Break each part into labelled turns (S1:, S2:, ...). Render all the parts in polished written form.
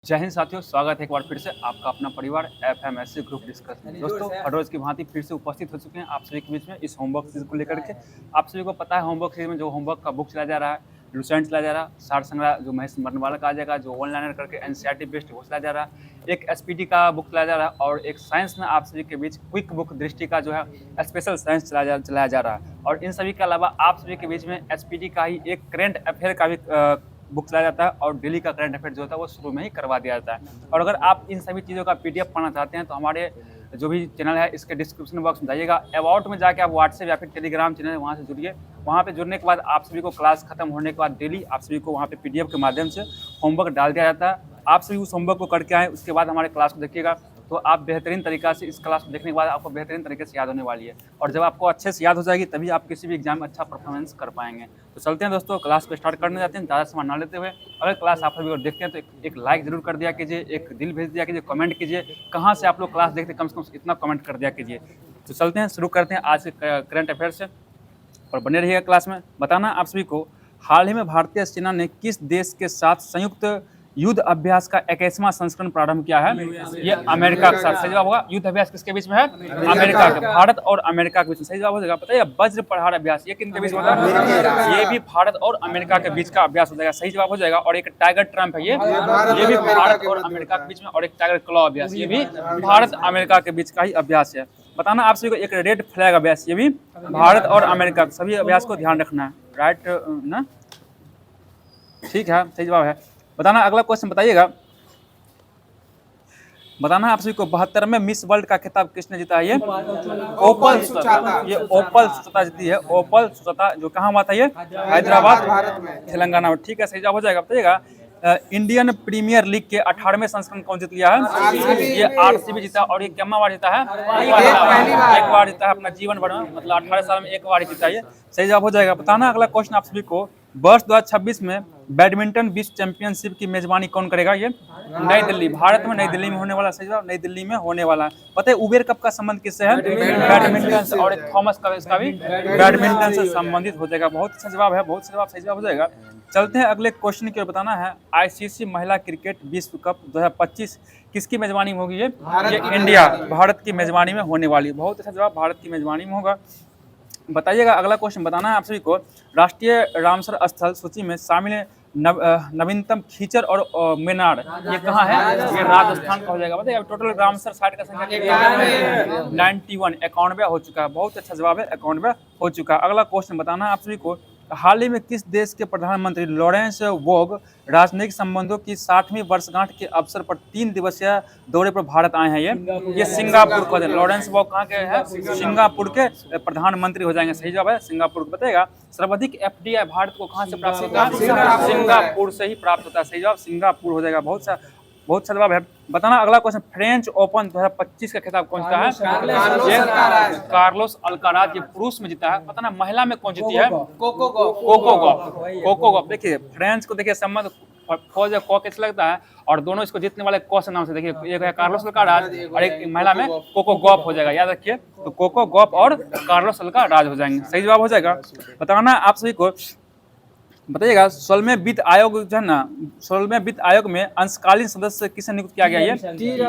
S1: जय हिंद साथियों, स्वागत है एक बार फिर से आपका अपना परिवार एफएमएससी ग्रुप डिस्कस में। दोस्तों, हर रोज की भांति फिर से उपस्थित हो चुके हैं आप सभी के बीच में इस होमवर्क सीरीज को लेकर के। आप सभी को पता है होमवर्क सीरीज में जो होमवर्क का बुक चला जा रहा है, लुसेंट चला जा रहा है, सार संग्रह जो महेश मरनवाला का आ जाएगा, जो ऑनलाइनर करके एनसीईआरटी बेस्ड वो चला जा रहा है, एक एसपीटी का बुक चला जा रहा है और एक साइंस में आप सभी के बीच क्विक बुक दृष्टि का जो है स्पेशल साइंस चलाया जा रहा है। और इन सभी के अलावा आप सभी के बीच में एसपीटी का ही एक करेंट अफेयर का भी बुक चलाया जाता है और डेली का करंट अफेयर जो होता है वो शुरू में ही करवा दिया जाता है। और अगर आप इन सभी चीज़ों का पीडीएफ पढ़ना चाहते हैं तो हमारे जो भी चैनल है इसके डिस्क्रिप्शन बॉक्स में जाइएगा, अबाउट में जाके आप व्हाट्सएप या फिर टेलीग्राम चैनल है वहाँ से जुड़िए। वहाँ पे जुड़ने के बाद आप सभी को क्लास खत्म होने के बाद डेली आप सभी को वहाँ पे पीडीएफ के माध्यम से होमवर्क डाल दिया जाता है। आप सभी उस होमवर्क को करके आएँ, उसके बाद हमारे क्लास को देखिएगा तो आप बेहतरीन तरीक़ा से इस क्लास को देखने के बाद आपको बेहतरीन तरीके से याद होने वाली है। और जब आपको अच्छे से याद हो जाएगी तभी आप किसी भी एग्जाम में अच्छा परफॉर्मेंस कर पाएंगे। तो चलते हैं दोस्तों, क्लास को स्टार्ट करने जाते हैं ज़्यादा समय ना लेते हुए। अगर क्लास आप सभी और देखते हैं तो एक लाइक जरूर कर दिया कीजिए, एक दिल भेज दिया कीजिए, कमेंट कीजिए कहाँ से आप लोग क्लास देखते हैं, कम से कम इतना कमेंट कर दिया कीजिए। तो चलते हैं, शुरू करते हैं आज के करंट अफेयर से और बने रहिएगा क्लास में। बताना आप सभी को, हाल ही में भारतीय सेना ने किस देश के साथ संयुक्त युद्ध अभ्यास का 21वां संस्करण प्रारंभ किया है? ये अमेरिका के साथ। सही जवाब होगा। युद्ध अभ्यास किसके बीच में है? अमेरिका के, भारत और अमेरिका के बीच में। सही जवाब हो जाएगा। पता है वज्र प्रहार अभ्यास ये किनके बीच में होता है? ये भी भारत और अमेरिका के बीच का अभ्यास हो जाएगा। सही जवाब हो जाएगा। और एक टाइगर ट्रम्प है, ये भी भारत और अमेरिका के बीच में। और एक टाइगर क्लॉ अभ्यास, ये भी भारत अमेरिका के बीच का ही अभ्यास है। बताना आप सभी को, एक रेड फ्लैग अभ्यास, ये भी भारत और अमेरिका, सभी अभ्यास को ध्यान रखना है। राइट ना? ठीक है, सही जवाब है। बताना अगला क्वेश्चन बताइएगा। बताना आप सभी को, 72वें मिस वर्ल्ड का खिताब किसने जीता है? ये ओपल सुचेता। ये ओपल सुचेता जीती है। ओपल सुचेता जो कहाँ हुआ था? ये हैदराबाद, तेलंगाना में। ठीक है, सही जवाब हो जाएगा। बताइएगा इंडियन प्रीमियर लीग के 18वें संस्करण कौन जीत लिया है? ये आरसीबी जीता। और ये कितना बार जीता है? एक बार जीता है अपना जीवन भर में, मतलब 18 साल में एक बार ही जीता है। सही जवाब हो जाएगा। बताना अगला क्वेश्चन आप सभी को, वर्ष 2026 में बैडमिंटन विश्व चैंपियनशिप की मेजबानी कौन करेगा? ये नई दिल्ली, भारत में नई दिल्ली में होने वाला। सही जवाब, नई दिल्ली में होने वाला। पता है उबेर कप का संबंध किससे है? बैडमिंटन से। और एक थॉमस कप इसका भी बैडमिंटन से संबंधित हो जाएगा। बहुत अच्छा जवाब है, बहुत जवाब सही जवाब हो जाएगा। चलते हैं अगले क्वेश्चन की ओर। बताना है आईसीसी महिला क्रिकेट विश्व कप 2025 किसकी मेजबानी में होगी? ये इंडिया, भारत की मेजबानी में होने वाली। बहुत अच्छा जवाब, भारत की मेजबानी में होगा। बताइएगा अगला क्वेश्चन। बताना है आप सभी को, राष्ट्रीय रामसर स्थल सूची में शामिल नवीनतम खींचर और मेनार ये कहाँ है? ये राजस्थान का हो जाएगा। बताइए टोटल रामसर साइट का संख्या 91 हो चुका है। बहुत अच्छा जवाब है, 91 हो चुका है। अगला क्वेश्चन बताना है आप सभी को, हाल ही में किस देश के प्रधानमंत्री लॉरेंस वोग राजनयिक संबंधों की 60वीं वर्षगांठ के अवसर पर 3 दिवसीय दौरे पर भारत आए हैं? ये सिंगापुर को। लॉरेंस वोग कहाँ के हैं? सिंगापुर के प्रधानमंत्री हो जाएंगे। सही जवाब है, सिंगापुर। बताएगा सर्वाधिक एफडीआई भारत को कहाँ से प्राप्त होता है? सिंगापुर से ही प्राप्त होता है। सही जवाब, सिंगापुर हो जाएगा। बहुत अच्छा जवाब है। बताना अगला क्वेश्चन, फ्रेंच ओपन 2025 का खिताब कौन सा है? ये कार्लोस अल्काराज, ये पुरुष में जीता है। बताना महिला में कौन जीती है? Coco Gauff. देखिए फ्रेंच को देखिए संबंध खोज को कैसे लगता है, और दोनों इसको जीतने वाले कौन से नाम से? देखिए एक है कार्लोस अल्काराज और एक महिला में कोको गॉफ हो जाएगा। याद रखिए, तो कोको गॉफ और कार्लोस अल्काराज हो जाएंगे। सही जवाब हो जाएगा। बताना आप सभी को, बताइएगा 16वें वित्त आयोग जो है ना, 16वें वित्त आयोग में अंशकालीन सदस्य किसे नियुक्त किया गया? ये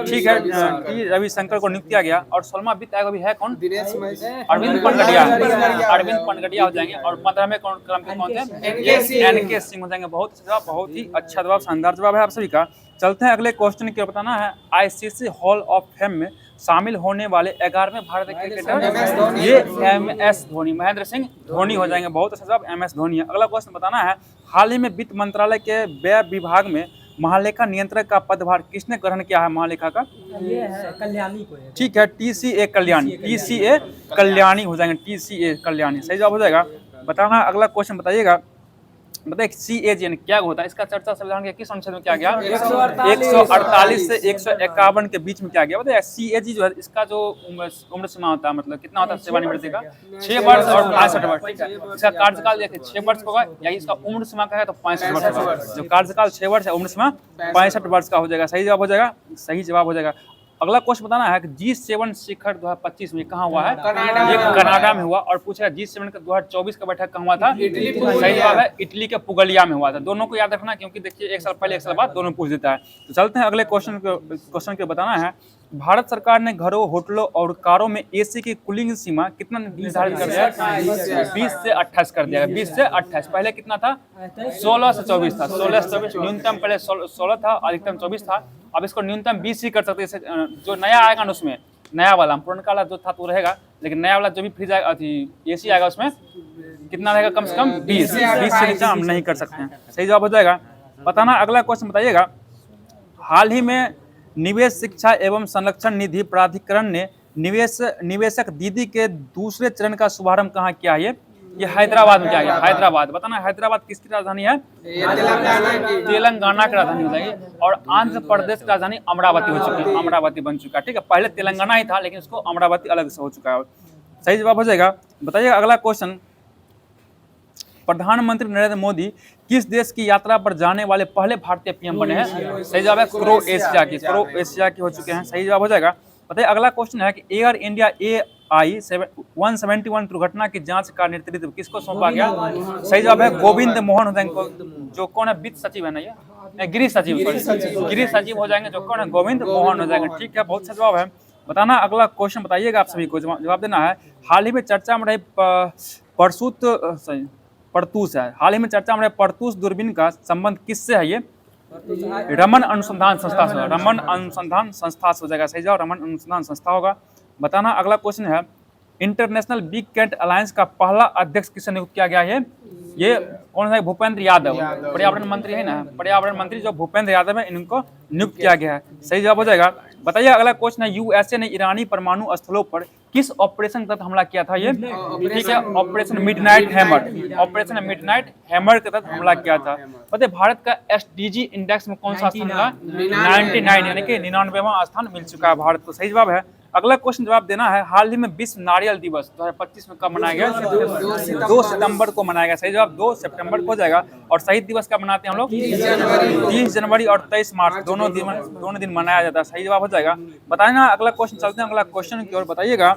S1: ठीक है, टी रविशंकर को नियुक्त किया गया। और 16वां वित्त आयोग भी है कौन? अरविंद पनगड़िया हो जाएंगे। और 15वें क्रम पे कौन थे? एनके सिंह हो जाएंगे। बहुत अच्छा जवाब, बहुत ही अच्छा जवाब, शानदार जवाब है आप सभी का। चलते हैं अगले क्वेश्चन की ओर। बताना है आईसीसी हॉल ऑफ फेम में शामिल होने वाले 11वें भारतीय क्रिकेटर, ये MS धोनी, महेंद्र सिंह धोनी हो जाएंगे। बहुत अच्छा जवाब, MS धोनी है। अगला क्वेश्चन बताना है, हाल ही में वित्त मंत्रालय के व्यय विभाग में महालेखा नियंत्रक का पदभार किसने ग्रहण किया है? महालेखा का
S2: ये है कल्याणी को है।
S1: ठीक है, TCA कल्याणी, TCA कल्याणी हो जाएंगे। TCA कल्याणी सही जवाब हो जाएगा। बताना अगला क्वेश्चन बताइएगा, बताइए CAG क्या होता है? इसका चर्चा संविधान के किस अनुच्छेद में किया गया? 148 से 151 के बीच में किया गया। बताइए CAG जो है, इसका जो उम्र सीमा होता है, मतलब कितना होता है सेवानिवृत्ति का? 6 वर्ष और 65 वर्ष। इसका कार्यकाल देखिए 6 वर्ष का होगा, या इसका उम्र सीमा का है तो 65 वर्ष होगा। जो कार्यकाल 6 वर्ष है, उम्र सीमा 65 वर्ष का हो जाएगा। सही जवाब हो जाएगा, सही जवाब हो जाएगा। अगला क्वेश्चन बताना है कि G7 शिखर 2025 में कहाँ हुआ है? ये कनाडा में हुआ। और पूछा G7 का 2024 का बैठक कहाँ हुआ था? सही जवाब है इटली के पुगलिया में हुआ था। दोनों को याद रखना, क्योंकि देखिए एक साल पहले एक साल बाद दोनों पूछ देता है। तो चलते हैं अगले क्वेश्चन के बताना है। भारत सरकार ने घरों, होटलों और कारों में एसी की कूलिंग सीमा कितना निर्धारित कर दिया है? 20 से 28 कर दिया है। 20 से 28। पहले कितना था? 16 से 24 था। 16 से 24 न्यूनतम पहले 16 था, अधिकतम 24 था। अब इसको न्यूनतम 20 ही कर सकते हैं। जो नया आएगा ना उसमें, नया वाला, पुराना वाला जो था तो रहेगा, लेकिन नया वाला जो भी फ्रिज आएगा, एसी आएगा, उसमें कितना रहेगा? कम से कम 20 से नीचे हम नहीं कर सकते हैं। सही जवाब हो जाएगा। बताना अगला क्वेश्चन बताइएगा। हाल ही में निवेश, शिक्षा एवं संरक्षण निधि प्राधिकरण ने निवेशक दीदी के दूसरे चरण का शुभारंभ कहाँ किया है? ये हैदराबाद में किया गया। हैदराबाद, बताना हैदराबाद किसकी राजधानी है? तेलंगाना की राजधानी हो जाएगी। और आंध्र प्रदेश की राजधानी अमरावती हो चुकी है। अमरावती बन चुका है। ठीक है, पहले तेलंगाना ही था, लेकिन उसको अमरावती अलग से हो चुका है। सही जवाब हो जाएगा। बताइएगा अगला क्वेश्चन। प्रधानमंत्री नरेंद्र मोदी किस देश की यात्रा पर जाने वाले पहले भारतीय पीएम बने हैं? सही जवाब है क्रोएशिया की हो चुके हैं। सही जवाब हो जाएगा। बताइए अगला क्वेश्चन है कि एयर इंडिया AI 171 दुर्घटना की जांच का नेतृत्व किसको सौंपा गया? सही जवाब है गोविंद मोहन हो जाएंगे। जो कौन है? वित्त सचिव है ना, ये गृह सचिव हो जाएंगे। जो कौन है? गोविंद मोहन हो जाएंगे। ठीक है, बहुत अच्छा जवाब है। बताना अगला क्वेश्चन बताइएगा। आप सभी को जवाब देना है। हाल ही में चर्चा में रही परतूस है। हाल ही में चर्चा में रहे परतूस दूरबीन का संबंध किससे है? ये रमन अनुसंधान संस्था से। रमन अनुसंधान संस्था से हो जाएगा। सही जवाब रमन अनुसंधान संस्था होगा। बताना अगला क्वेश्चन है। इंटरनेशनल बिग कैट अलायंस का पहला अध्यक्ष किसे नियुक्त किया गया है? ये कौन सा? भूपेंद्र यादव, पर्यावरण मंत्री है ना, पर्यावरण मंत्री जो भूपेंद्र यादव है, इनको नियुक्त किया गया है। सही जवाब हो जाएगा। बताइए अगला क्वेश्चन है। यूएसए ने ईरानी परमाणु स्थलों पर किस ऑपरेशन के तहत हमला किया था? ये ठीक है, ऑपरेशन मिडनाइट हैमर के तहत हमला किया था। बताइए भारत का SDG इंडेक्स में कौन सा स्थान मिला? 99, यानी कि 99वां स्थान मिल चुका है भारत को। सही जवाब है। अगला क्वेश्चन जवाब देना है। हाल ही में विश्व नारियल दिवस 2025 में कब मनाया गया? 2 सितंबर को मनाया गया। सही जवाब 2 सितंबर को हो जाएगा। और शहीद दिवस कब मनाते हैं हम लोग? 30 जनवरी और 23 मार्च दोनों दिन मनाया जाता है। सही जवाब हो जाएगा। बताना अगला क्वेश्चन। चलते हैं अगला क्वेश्चन की ओर। बताइएगा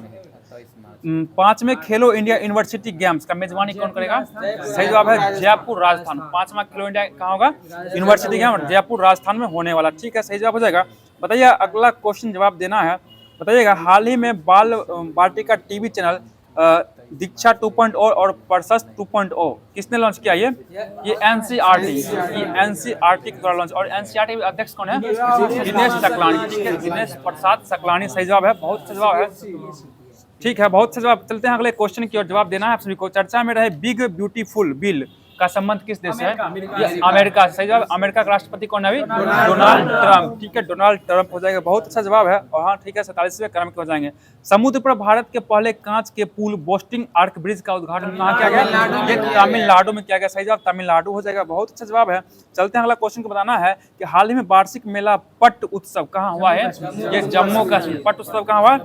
S1: 5वें खेलो इंडिया यूनिवर्सिटी गेम्स का मेजबानी कौन करेगा? सही जवाब है जयपुर राजस्थान। 5वां खेलो इंडिया कहाँ होगा? यूनिवर्सिटी गेम जयपुर राजस्थान में होने वाला। ठीक है, सही जवाब हो जाएगा। बताइए अगला क्वेश्चन जवाब देना है। बताइएगा हाल ही में बाल वाटिका टीवी चैनल दीक्षा 2.0 और प्रशस्त 2.0 किसने लॉन्च किया? ये NCERT के द्वारा लॉन्च। और NCERT के अध्यक्ष कौन है? दिनेश सकलानी। ठीक है, दिनेश प्रसाद सकलानी। सही जवाब है, बहुत अच्छा जवाब है। ठीक है, बहुत अच्छा जवाब। चलते हैं अगले क्वेश्चन की ओर। जवाब देना है आप सभी को। चर्चा में रहे बिग ब्यूटीफुल बिल का संबंध किस देश से है? ये अमेरिका से। सही जवाब। अमेरिका का राष्ट्रपति कौन है? अभी डोनाल्ड ट्रंप। ठीक है, डोनाल्ड ट्रंप हो जाएगा। बहुत अच्छा जवाब है। और हाँ ठीक है, 47वें क्रम के हो जाएंगे। समुद्र पर भारत के पहले कांच के पुल बोस्टिंग आर्क ब्रिज का उद्घाटन कहाँ किया गया? ये तमिलनाडु में किया गया। सही जवाब तमिलनाडु हो जाएगा। बहुत अच्छा जवाब है। चलते हैं अगला क्वेश्चन को। बताना है कि हाल ही में वार्षिक मेला पट उत्सव कहाँ हुआ है? ये जम्मू कश्मीर। पट उत्सव कहाँ हुआ?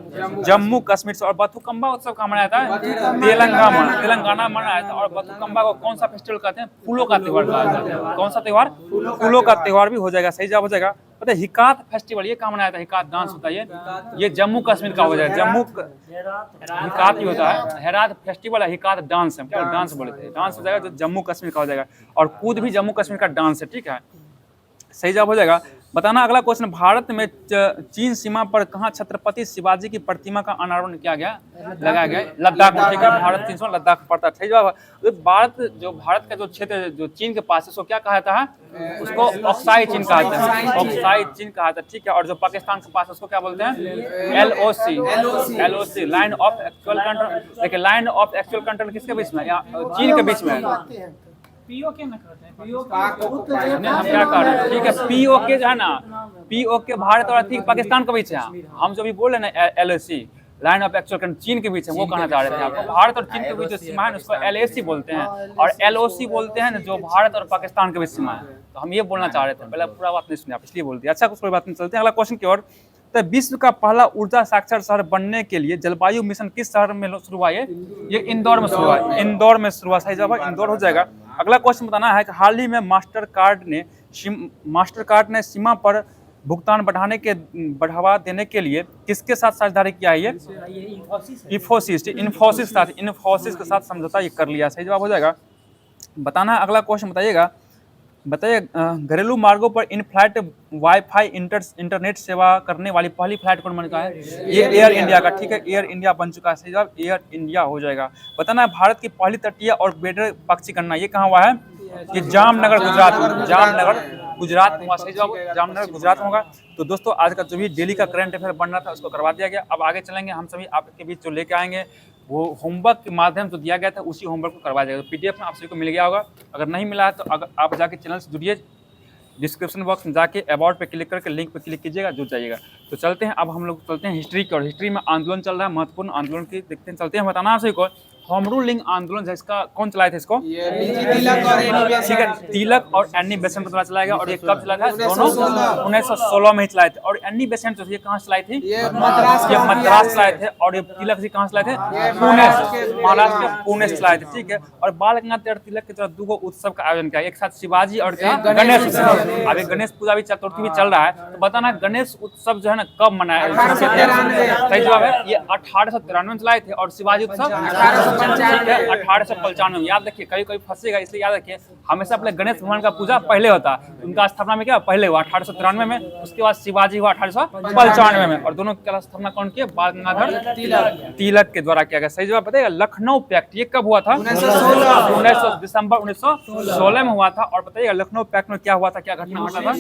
S1: जम्मू कश्मीर से। और बथुकम्बा उत्सव कहाँ मनाया था? तेलंगाना मनाया था। और बथुकम्बा को कौन सा फेस्टिवल कहते हैं? फूलों का त्योहार कहा जाता है। कौन सा त्योहार? फूलों का त्योहार भी हो जाएगा। सही जवाब हो जाएगा। पता है हिकात फेस्टिवल ये कहाँ मनाया था? हिकात डांस होता है ये जम्मू कश्मीर का हो जाएगा। हिकात ही होता है। हेरात फेस्टिवल है, हिकात डांस है। क्या डांस बोले थे? डांस हो जाएगा, जो जम्मू कश्मीर का हो जाएगा। और कूद भी जम्मू कश्मीर का डांस है। ठीक है, सही जवाब हो जाएगा। बताना अगला क्वेश्चन। भारत में चीन सीमा पर कहाँ छत्रपति शिवाजी की प्रतिमा का अनावरण किया गया? लगाया गया लद्दाख में। ठीक है, भारत 300 लद्दाख पड़ता है। सही जवाब है। भारत का जो क्षेत्र जो चीन के पास है उसको क्या कहा जाता है? उसको ऑक्साई चीन कहा जाता है। ऑक्साई चीन कहा जाता है। ठीक है, और जो पाकिस्तान के पास है उसको क्या बोलते हैं? LOC line of actual control. देखिए लाइन ऑफ एक्चुअल कंट्रोल किसके बीच में? चीन के बीच में है।
S2: POK ना कहते हैं।
S1: हम क्या कर रहे हैं? ठीक है, POK जो है ना, POK भारत और ठीक पाकिस्तान के बीच है। हम जो भी बोल रहे हैं LOC line of actual control चीन के बीच है, वो कहना चाह रहे थे आपको। भारत और चीन के बीच जो सीमा है उसको LAC बोलते हैं। और LOC बोलते हैं जो भारत और पाकिस्तान के बीच सीमा है। तो हम ये बोलना चाह रहे थे, पहले पूरा बात नहीं सुनी आप, इसलिए बोल दिया। अच्छा, कोई बात नहीं। चलते हैं अगला क्वेश्चन की ओर। तो विश्व का पहला ऊर्जा साक्षर शहर बनने के लिए जलवायु मिशन किस शहर में शुरू हुआ? ये इंदौर में शुरू हुआ। इंदौर में शुरू हुआ। सही जवाब इंदौर हो जाएगा। अगला क्वेश्चन बताना है कि हाल ही में मास्टर कार्ड ने सीमा पर भुगतान बढ़ावा देने के लिए किसके साथ साझेदारी किया है? ये इन्फोसिस के साथ समझौता ये कर लिया। सही जवाब हो जाएगा। बताना अगला क्वेश्चन बताइए घरेलू मार्गों पर इन फ्लाइट वाईफाई इंटरनेट सेवा करने वाली पहली फ्लाइट कौन बन चुका है? ये एयर इंडिया का। ठीक है, एयर इंडिया बन चुका है। सही जवाब एयर इंडिया हो जाएगा। बताना भारत की पहली तटीय और बेडर पक्षी गणना ये कहाँ हुआ है? ये जामनगर गुजरात में हुआ। सही जवाब जामनगर गुजरात में होगा। तो दोस्तों आज का जो भी डेली का करंट अफेयर बन रहा था उसको करवा दिया गया। अब आगे चलेंगे, हम सभी आपके बीच जो लेके आएंगे वो होमवर्क के माध्यम से दिया गया था, उसी होमवर्क को करवाया जाएगा। तो पीडीएफ में आप सभी को मिल गया होगा। अगर नहीं मिला है तो अगर आप जाके चैनल से जुड़िए, डिस्क्रिप्शन बॉक्स में जाके अबाउट पे क्लिक करके लिंक पे क्लिक कीजिएगा, जुड़ जाइएगा। तो चलते हैं, अब हम लोग चलते हैं हिस्ट्री की। और हिस्ट्री में आंदोलन चल रहा है, महत्वपूर्ण आंदोलन की देखते हैं, चलते हैं। बताना आप सभी को होम रूलिंग आंदोलन है, इसका कौन चलाए थे इसको? ठीक है, तिलक और एनी बेसेंट द्वारा चलाया गया। और ये कब चला था? दोनों 1916 में ही चलाए थे। और एनी बेसेंट जो ये कहाँ चलाई थी? ये मद्रास चलाए थे। और ये तिलक जी कहाँ चलाए थे? पुणे से, महाराष्ट्र के पुणे से चलाए थे। ठीक है, और बाल गंगाधर तिलक की तरफ दो उत्सव का आयोजन किया, एक साथ शिवाजी और गणेश उत्सव। अभी गणेश पूजा भी चतुर्थी भी चल रहा है। तो बताना गणेश उत्सव जो है ना कब मनाया? सही जवाब है ये 1893 में चलाए थे। और शिवाजी उत्सव 1895 में। याद रखिए, कभी कभी फंसेगा, इसलिए याद रखिए हमेशा अपने गणेश भगवान का पूजा पहले होता है। उनका स्थापना में क्या पहले हुआ? 1893 में। उसके बाद शिवाजी हुआ 1895 में। और दोनों की स्थापना कौन किया? बाल गंगाधर तिलक के द्वारा किया गया। सही जवाब बताइएगा लखनऊ पैक्ट ये कब हुआ था? 19 दिसंबर 1916 में हुआ था। और बताइएगा लखनऊ पैक्ट में क्या हुआ था, क्या घटना घटा था?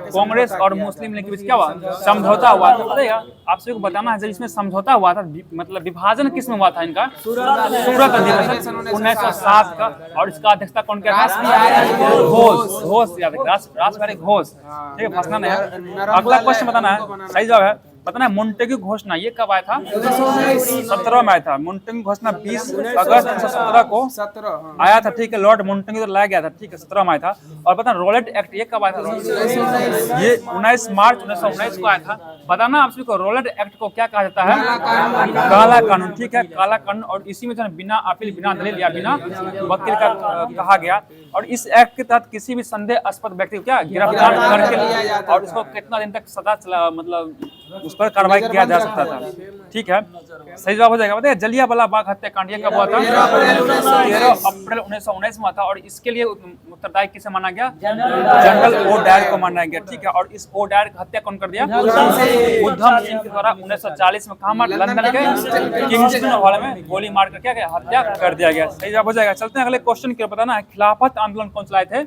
S1: कांग्रेस और मुस्लिम लीग के बीच क्या हुआ? समझौता हुआ था। बताइएगा आप सभी को बताना है जब इसमें समझौता हुआ था, मतलब विभाजन किस में हुआ था इनका? सूरत अधिवेशन 1907 का। और इसका अध्यक्षता कौन किया था? घोष याद है, रासबिहारी घोष। ठीक है, फंसना नहीं है। अगला क्वेश्चन बताना है, सही जवाब है बताना है मोन्टेग्यू घोषणा ये कब आया था? 17 में आया था। मोन्टेग्यू घोषणा 20 अगस्त 1917 को आया था। ठीक है, लॉर्ड मोन्टेग्यू तो लाया गया था। ठीक है, 17 में आया था। और बताना रोलेट एक्ट ये कब आया था? ये 19 मार्च 1919 को आया था। बताना आप सभी को रोलेट एक्ट को क्या कहा जाता है? काला कानून। ठीक है, काला कानून। और इसी में जो है बिना अपील, बिना दलील या बिना वकील का कहा गया। और इस एक्ट के तहत किसी भी संदेहास्पद व्यक्ति को क्या गिरफ्तार करके और उसको कितना दिन तक सजा मतलब उस पर कार्रवाई किया जा सकता था। ठीक है, सही जवाब हो जाएगा। बताइए जलियांवाला बाग हत्याकांड ये कब हुआ था? 13 अप्रैल 1919 में हुआ था। और इसके लिए उत्तरदायी किसे माना गया? जनरल ओ डायर को माना गया। ठीक है, और इस ओ डायर की हत्या कौन कर दिया? उधम सिंह के द्वारा 1940 में कहाँ लंदन के किंगस्टन हॉल में गोली मार कर क्या हत्या कर दिया गया। सही जवाब हो जाएगा। चलते हैं अगले क्वेश्चन की ओर। बताना है खिलाफत आंदोलन कौन चलाए थे?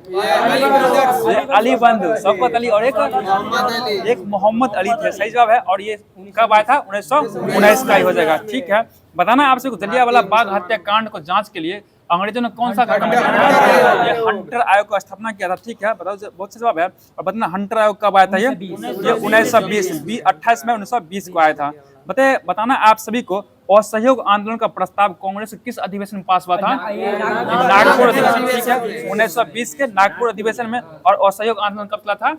S1: अली बंधु, शौकत अली और एक मोहम्मद अली थे। सही जवाब है। और ये कब आया था? 1919 का ही हो जाएगा। ठीक है, बताना आपसे जलियांवाला बाग हत्याकांड को जांच के लिए अंग्रेजों ने कौन सा कदम उठाया? ये हंटर आयोग का स्थापना किया था। ठीक है, बताओ बहुत से जवाब है। और बताना हंटर आयोग कब आया था? ये 1920 28 मई 1920 को आया था। बताना आप सभी को असहयोग आंदोलन का प्रस्ताव कांग्रेस के किस अधिवेशन में पास हुआ था? नागपुर अधिवेशन। ठीक है, 1920 के नागपुर अधिवेशन में। और असहयोग आंदोलन कब चला था?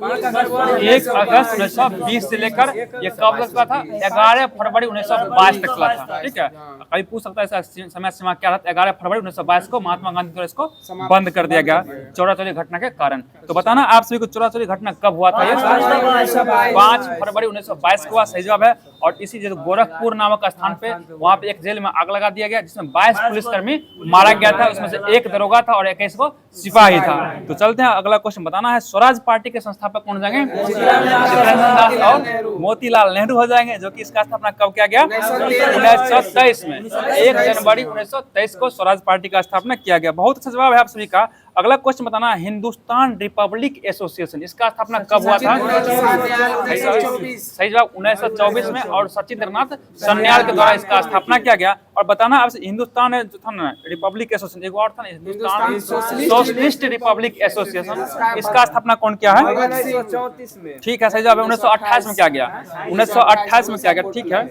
S1: 1 अगस्त 1920 से लेकर ये कब तक चला था? 11 फरवरी 1922 तक चला था। ठीक है, कभी पूछ सकता है इसका समय सीमा क्या था? 11 फरवरी 1922 को महात्मा गांधी द्वारा इसको बंद कर दिया गया चौरा-चौरी घटना के कारण। तो बताना आप सभी को चौरा-चौरी घटना कब हुआ था? ये 5 फरवरी 1922 को हुआ। सही जवाब है। और इसी जो गोरखपुर नामक स्थान पे वहां पे एक जेल में आग लगा दिया गया जिसमें 22 पुलिसकर्मी मारा गया था। उसमें से एक दरोगा था और 21 को सिपाही था। तो चलते हैं अगला क्वेश्चन। बताना है स्वराज पार्टी के संस्थापक कौन हो जाएंगे? चित्तरंजन दास और मोतीलाल नेहरू हो जाएंगे। जो कि इसका स्थापना कब किया गया? 1923 में। 1 जनवरी 1923 को स्वराज पार्टी का स्थापना किया गया। बहुत अच्छा जवाब है आप सभी का। अगला क्वेश्चन बताना है हिंदुस्तान रिपब्लिक एसोसिएशन इसका स्थापना कब हुआ था? सही जवाब 1924 में। और सचिंद्रनाथ सन्याल के द्वारा इसका स्थापना किया गया। और बताना आपसे हिंदुस्तान जो था ना रिपब्लिक एसोसिएशन, एक और था हिंदुस्तान सोशलिस्ट रिपब्लिक एसोसिएशन, इसका स्थापना कौन किया है? 1934 में। ठीक है, सही जवाब है 1928 में किया गया। 1928 में किया गया। ठीक है,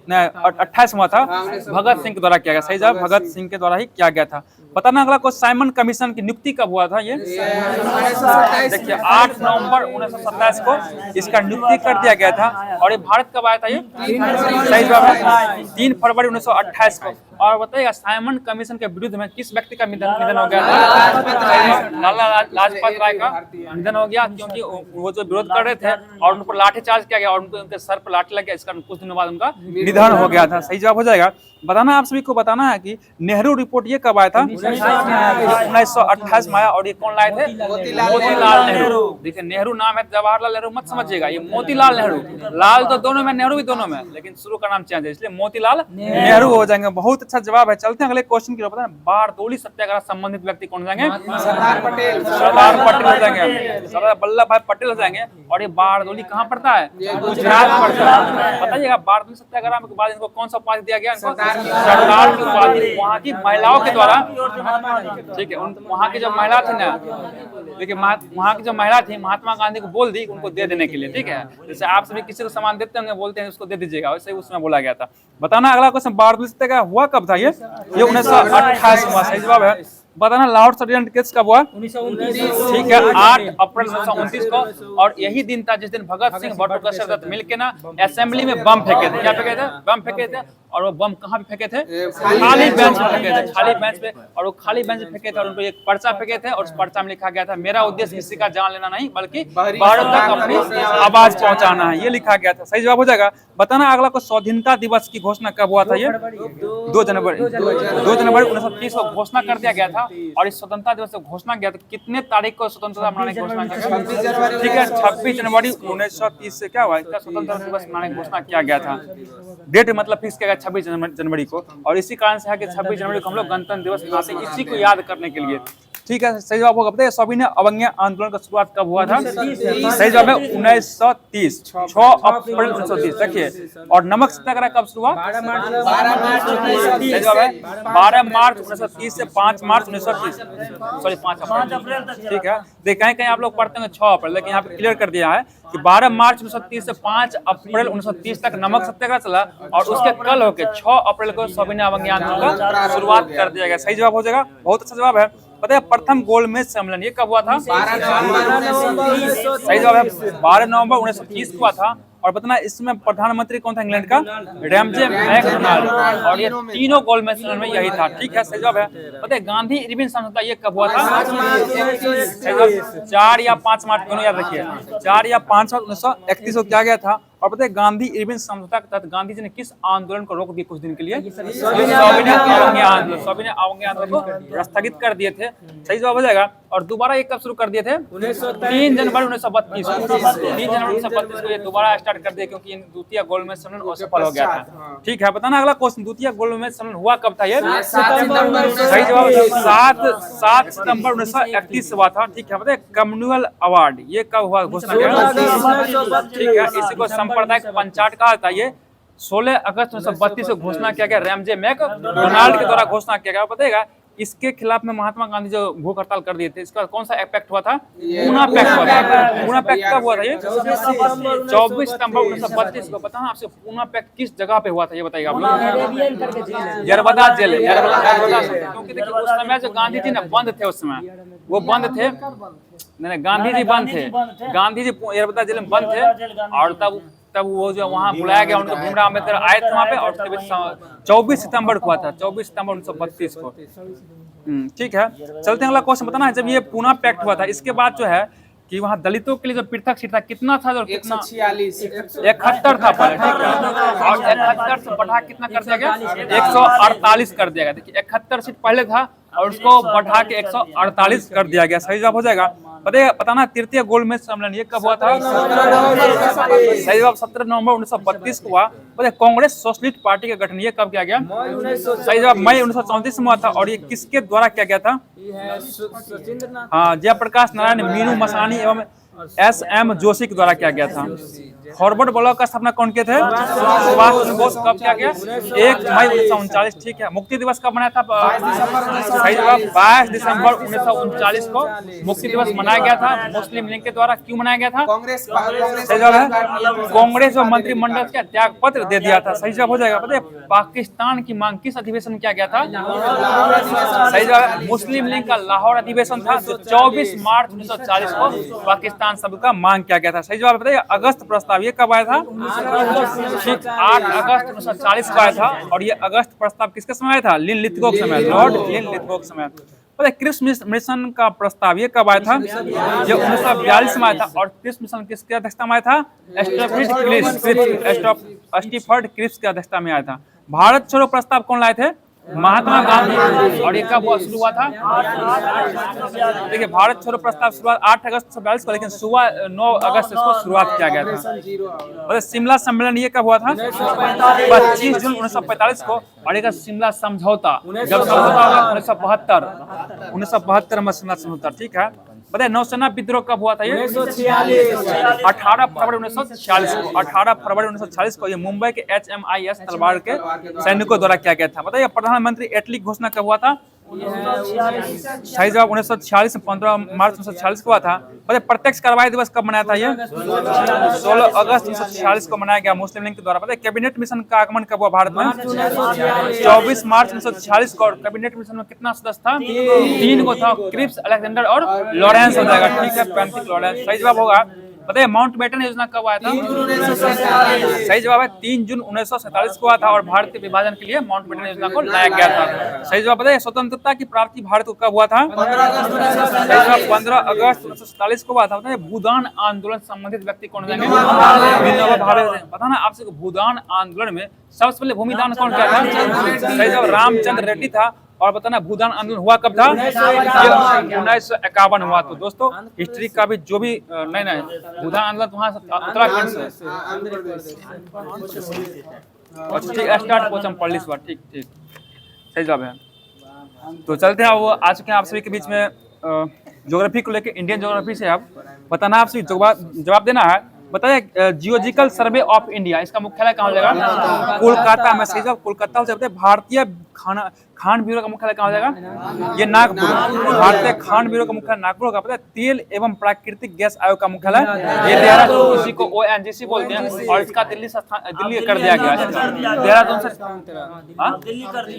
S1: 28 हुआ था, भगत सिंह के द्वारा किया गया। सही जवाब भगत सिंह के द्वारा ही किया गया था। बताना अगला को साइमन कमीशन की नियुक्ति कब हुआ था? ये देखिए 8 नवंबर 1927 को इसका नियुक्ति कर दिया गया था। और ये भारत कब आया था? ये सही जवाब है 3 फरवरी 1928 को। और बताइएगा साइमन कमीशन के विरुद्ध में किस व्यक्ति का निधन हो गया था? लाला लाजपत राय का निधन हो गया, क्योंकि वो जो विरोध कर रहे थे और उन पर लाठीचार्ज किया गया और उनके सर पर लाठी लग गया। इसका कुछ दिनों बाद उनका निधन हो गया था। सही जवाब हो जाएगा। बताना आप सभी को बताना है कि नेहरू रिपोर्ट ये कब आया था? 1928 में आया। और ये कौन लाए थे? मोतीलाल नेहरू। देखिए नेहरू नाम है, जवाहरलाल नेहरू मत समझिएगा, ये मोतीलाल नेहरू। लाल तो दोनों में, नेहरू भी दोनों में, लेकिन शुरू का नाम चेंज है, इसलिए मोतीलाल नेहरू हो जाएंगे। बहुत अच्छा जवाब है। चलते हैं अगले क्वेश्चन की ओर। बारडोली सत्याग्रह संबंधित व्यक्ति कौन जाएंगे? सरदार पटेल हो जाएंगे, सरदार वल्लभ भाई पटेल हो जाएंगे। और ये बारडोली कहाँ पड़ता है? गुजरात पड़ता है। बताइएगा बारडोली सत्याग्रह के बाद इनको कौन सा उपाधि दिया गया? इनको सरदार की उपाधि वहाँ की महिलाओं के द्वारा। ठीक है, वहाँ की जो महिला थी ना, देखिए वहाँ की जो महिला थी महात्मा गांधी को बोल दी उनको दे देने के लिए। ठीक है, जैसे आप सभी किसी को सामान देते होंगे, बोलते हैं उसको दे दीजिएगा, वैसे ही उसमें बोला गया था। बताना अगला क्वेश्चन, बारडोली सत्याग्रह हुआ कब था? ये 1928 में। सही जवाब है। बताना लाहौर सल्तनत केस कब हुआ? 1929। ठीक है, 8 अप्रैल 1929 को। और यही दिन था जिस दिन भगत सिंह बटुकेश्वर शरदत्त मिलके ना असेंबली में बम फेंके थे। क्या फेंके थे? बम फेंके थे। और वो बम कहाँ पे फेंके थे? खाली बेंच पे फेंके थे, खाली बेंच पे। और वो खाली बेंच पे फेंके थे और उनको एक पर्चा फेंके थे और उस पर्चा में लिखा गया था, मेरा उद्देश्य किसी का जान लेना नहीं बल्कि भारत तक अपनी आवाज पहुंचाना है। ये लिखा गया था। सही जवाब हो जाएगा। बताना अगला को स्वाधीनता दिवस की घोषणा कब हुआ था? ये 2 जनवरी 1930 को घोषणा कर दिया गया था। और इस स्वतंत्रता दिवस की घोषणा किया था कितने तारीख को स्वतंत्रता मनाने की घोषणा की? ठीक है, 26 जनवरी 1930 से क्या हुआ? इसका स्वतंत्रता दिवस मनाने की घोषणा किया गया था। डेट मतलब फिक्स किया गया 26 जनवरी को। और इसी कारण से है कि 26 जनवरी को हम लोग गणतंत्र दिवस मनाते हैं, इसी को याद करने के लिए। ठीक है, सही जवाब होगा। बताइए सविनय अवज्ञा आंदोलन का शुरुआत कब हुआ था? सही जवाब है 1930, 6 अप्रैल 1930। देखिए, और नमक सत्याग्रह कब शुरू हुआ? 12 मार्च 1930। सही जवाब है 12 मार्च 1930 से 5 मार्च 1930, सॉरी 5 अप्रैल। ठीक है, देखिए कहीं आप लोग पढ़ते हैं 6 अप्रैल, लेकिन यहाँ पे क्लियर कर दिया है कि 12 मार्च 1930 से 5 अप्रैल 1930 तक नमक सत्याग्रह चला। और उसके कल होके 6 अप्रैल को सविनय अवज्ञा आंदोलन का शुरुआत कर दिया गया। सही जवाब हो जाएगा। बहुत अच्छा जवाब है। पता है प्रथम गोलमेज सम्मेलन ये कब हुआ था? 12 नवंबर। सही जवाब है 12 नवंबर 1930 को हुआ था। और बताना इसमें प्रधानमंत्री कौन था इंग्लैंड का? Ramsay MacDonald. और ये तीनों गोलमेज सम्मेलन में यही था। ठीक है, सही जवाब है। पता है गांधी इरविन समझौता ये कब हुआ था? 4 या 5 मार्च, दोनों याद रखिए, 4 या 5 मार्च 1931 को किया गया था। और पता है गांधी इरविन समझौता के तहत गांधी जी ने किस आंदोलन को रोक दिया कुछ दिन के लिए? सविनय अवज्ञा आंदोलन को स्थगित कर दिए थे। सही जवाब हो जाएगा। और दोबारा ये कब शुरू कर दिए थे? 3 जनवरी 1932 को। 3 जनवरी 1932 को ये दोबारा स्टार्ट कर दिया, क्योंकि द्वितीय गोलमेज सम्मेलन असफल हो गया था। ठीक है, बताना अगला क्वेश्चन, द्वितीय गोलमेज सम्मेलन हुआ कब था? ये 7 सितंबर। सही जवाब 7 सितंबर 1931 हुआ था। ठीक है, बताइए कम्युनल अवार्ड ये कब हुआ? घोषणा किया। ठीक है, इसी को सांप्रदायिक पंचायत कहा था। ये 16 अगस्त 1932 को घोषणा किया गया, रैमजे मैकडोनाल्ड के द्वारा घोषणा किया गया। बताइएगा इसके खिलाफ में महात्मा गांधी जो भूख हड़ताल कर दिए थे, इसका कौन सा पैक्ट हुआ था? पूना पैक्ट हुआ था। पूना पैक्ट कब हुआ था? ये 24 सितंबर 1932 को। बताना आपसे पूना पैक्ट किस जगह पे हुआ था ये बताइएगा आप लोग? यरबदा जेल। क्योंकि देखिए उस समय जो गांधी जी ना बंद थे, उस समय वो बंद थे, नहीं गांधी जी बंद थे, गांधी जी यरबदा जेल में बंद थे। और तब वो जो वहाँ बुलाया गया उनको, भीमराव अम्बेडकर आए थे वहाँ पे। और 24 सितंबर को हुआ था, 24 सितंबर 1932 को। ठीक है, चलते हैं अगला क्वेश्चन। बताना है जब ये पूना पैक्ट हुआ था, इसके बाद जो है कि वहाँ दलितों के लिए जो पृथक सीट था कितना था? और कितना? 71 था पहले। ठीक है, और 71 से बढ़ा कितना कर दिया गया? 148 कर दिया गया। देखिए 71 सीट पहले था और उसको बढ़ा के 148 कर दिया गया। सही जवाब हो जाएगा। बताना तृतीय गोलमेज सम्मेलन ये कब हुआ था? सही जवाब 17 नवंबर 1932 को हुआ। कांग्रेस सोशलिस्ट पार्टी का गठन ये कब किया गया? सही जवाब मई 1934 में हुआ था। और ये किसके द्वारा किया गया था? हाँ, जयप्रकाश नारायण, मीनू मसानी एवं S.M. जोशी के द्वारा किया गया था। फॉरवर्ड ब्लॉक का स्थापना कौन किए थे? सुभाष चंद्र बोस। कब किया गया? 1 मई 1939। ठीक है, मुक्ति दिवस कब मनाया था? सही जवाब 22 दिसंबर 1939 को मुक्ति दिवस मनाया गया था मुस्लिम लीग के द्वारा। क्यों मनाया गया था? सही जवाब है कांग्रेस और मंत्रिमंडल का त्याग पत्र दे दिया था। सही जवाब हो जाएगा। बताइए पाकिस्तान की मांग किस अधिवेशन में किया गया था? सही जवाब मुस्लिम लीग का लाहौर अधिवेशन था, जो 24 मार्च 1940 को पाकिस्तान सब का मांग किया गया था। सही जवाब बताइए अगस्त प्रस्ताव ये कब आया था? ठीक 8 अगस्त 1940 को आया था। और ये अगस्त प्रस्ताव किसके समय आया था? लिन लिथगो के समय, लॉर्ड लिन लिथगो के समय। पता है क्रिप्स मिशन का प्रस्ताव ये कब आया था? ये 1942 में आया था। और क्रिप्स मिशन किसके अध्यक्षता में आया था? स्टीफर्ड क्रिप्स की अध्यक्षता में आया था। भारत छोड़ो प्रस्ताव कौन लाए थे? महात्मा गांधी। और ये कब शुरू हुआ था? देखिए भारत छोड़ो प्रस्ताव शुरुआत 8 अगस्त 1942 को, लेकिन सुबह 9 अगस्त इसको शुरुआत किया गया था। शिमला सम्मेलन ये कब हुआ था? 25 जून 1945 को। और एक शिमला समझौता, जब समझौता होगा 1972 में शिमला समझौता, ठीक है। बताइए नौसेना विद्रोह कब हुआ था? ये 18 फरवरी 1946 को। 18 फरवरी 1946 को ये मुंबई के HMIS तलवार के सैनिकों द्वारा किया गया था। बताइए प्रधानमंत्री एटली की घोषणा कब हुआ था? सही जवाब 1946 में 15 मार्च 1946 को हुआ था। बताइए प्रत्यक्ष कार्रवाई दिवस कब मनाया था? ये 16 अगस्त 1946 को मनाया गया मुस्लिम लीग के द्वारा। बताइए कैबिनेट मिशन का आगमन कब हुआ भारत में? 24 मार्च 1946 को। और कैबिनेट मिशन में कितना सदस्य था? 3 को था, क्रिप्स, अलेक्जेंडर और लॉरेंस हो जाएगा, ठीक है, पैंथिक लॉरेंस। सही जवाब होगा। बताइए माउंटबेटन योजना कब आया था? सही जवाब है 3 जून 1947 को आया था। और भारत के विभाजन के लिए माउंटबेटन योजना को लाया गया था। सही जवाब बताइए स्वतंत्रता की प्राप्ति भारत को कब हुआ था? 15 अगस्त 1947 को हुआ था। बताइए भूदान आंदोलन संबंधित व्यक्ति कौन है? पता ना आपसे भूदान आंदोलन में सबसे पहले भूमिदान कौन किया था? सही जवाब रामचंद्र रेड्डी था। और बताना भूदान आंदोलन हुआ कब था? 1951 हुआ। तो दोस्तों हिस्ट्री का भी जो भी नहीं भूदान आंदोलन तो वहाँ उत्तराखंड से। ठीक स्टार्ट क्वेश्चन पढ़ ली इस बार, ठीक ठीक सही जवाब है। तो चलते हैं वो आ चुके हैं आप सभी के बीच में ज्योग्राफी को लेकर। इंडियन ज्योग्राफी से आप बताना, आप सभी जवाब देना है। बताइए जियोलॉजिकल सर्वे ऑफ इंडिया इसका मुख्यालय कहाँ हो जाएगा? कोलकाता में। सही जवाब कोलकाता हो जाएगा। भारतीय खान ब्यूरो का मुख्यालय कहाँ हो जाएगा? ये नागपुर। भारतीय खान ब्यूरो का मुख्यालय नागपुर होगा। पता है तेल एवं प्राकृतिक गैस आयोग का मुख्यालय ये देहरादून, इसी को ONGC बोलते हैं। और इसका दिल्ली कर दिया गया। देहरादून से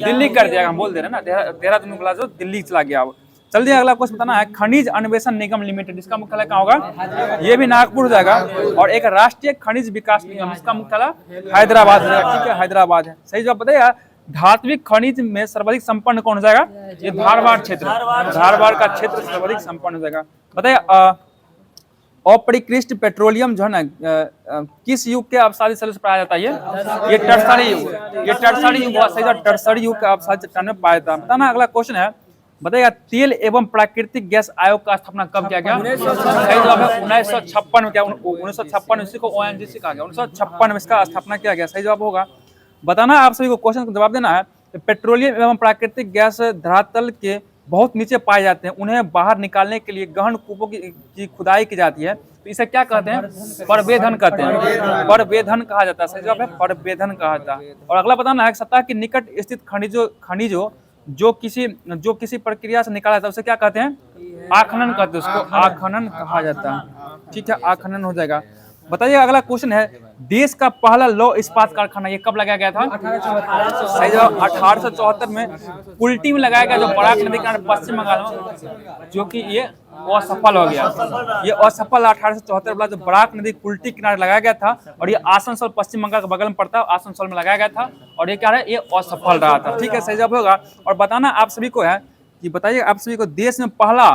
S1: दिल्ली कर दिया, हम बोल दे रहे हैं ना, देहरादून बोला जो दिल्ली चला गया। चलिए अगला क्वेश्चन बताना है। खनिज अन्वेषण निगम लिमिटेड इसका मुख्यालय कहाँ होगा? ये भी नागपुर हो जाएगा। और एक राष्ट्रीय खनिज विकास निगम इसका मुख्यालय हैदराबाद हो जाएगा, ठीक है, हैदराबाद है। सही जवाब बताइए धात्विक खनिज में सर्वाधिक संपन्न कौन हो जाएगा? ये धारवाड़ क्षेत्र, धारवाड़ का क्षेत्र सर्वाधिक संपन्न हो जाएगा। बताइए अपरिकृष्ट पेट्रोलियम जो है ना किस युग के अवसादी शैल से पाया जाता है? ये टर्सरी युग। ये टर्सरी युग हुआ। सही जवाब टर्सरी युग का अवसादी चट्टान में पाया जाता है। बताना अगला क्वेश्चन है। बताइएगा तेल एवं प्राकृतिक गैस आयोग का स्थापना कब किया गया? सही जवाब है 1956 में। क्या 1956 इसी को ONGC कहा गया। 1956 में इसका स्थापना किया गया। सही जवाब होगा। बताना आप सभी को क्वेश्चन का जवाब देना है। पेट्रोलियम एवं प्राकृतिक गैस धरातल के बहुत नीचे पाए जाते हैं। उन्हें बाहर निकालने के लिए गहन कूपों की खुदाई की जाती है। तो इसे क्या कहते हैं? परवेधन कहते हैं। परवेधन कहा जाता है। सही जवाब है परवेधन कहा जाता है। और अगला बताना है सतह के निकट स्थित खनिजों जो किसी प्रक्रिया से निकाला जाता है उसे क्या कहते हैं? आखनन कहते हैं। उसको आखनन कहा जाता है, ठीक है, आखनन हो जाएगा। बताइए अगला क्वेश्चन है। देश का पहला लौह इस्पात कारखाना ये कब लगाया गया था? सही जवाब 1874 में कुल्टी में लगाया गया, जो बराक नदी किनारे पश्चिम बंगाल में, जो कि ये असफल हो गया। ये असफल 1874 वाला जो बराक नदी कुल्टी किनारे लगाया गया था। और ये आसनसोल पश्चिम बंगाल के बगल में पड़ता है, आसनसोल में लगाया गया था। और ये क्या है? ये असफल रहा था, ठीक है, सही जवाब होगा। और बताना आप सभी को है कि बताइए आप सभी को देश में पहला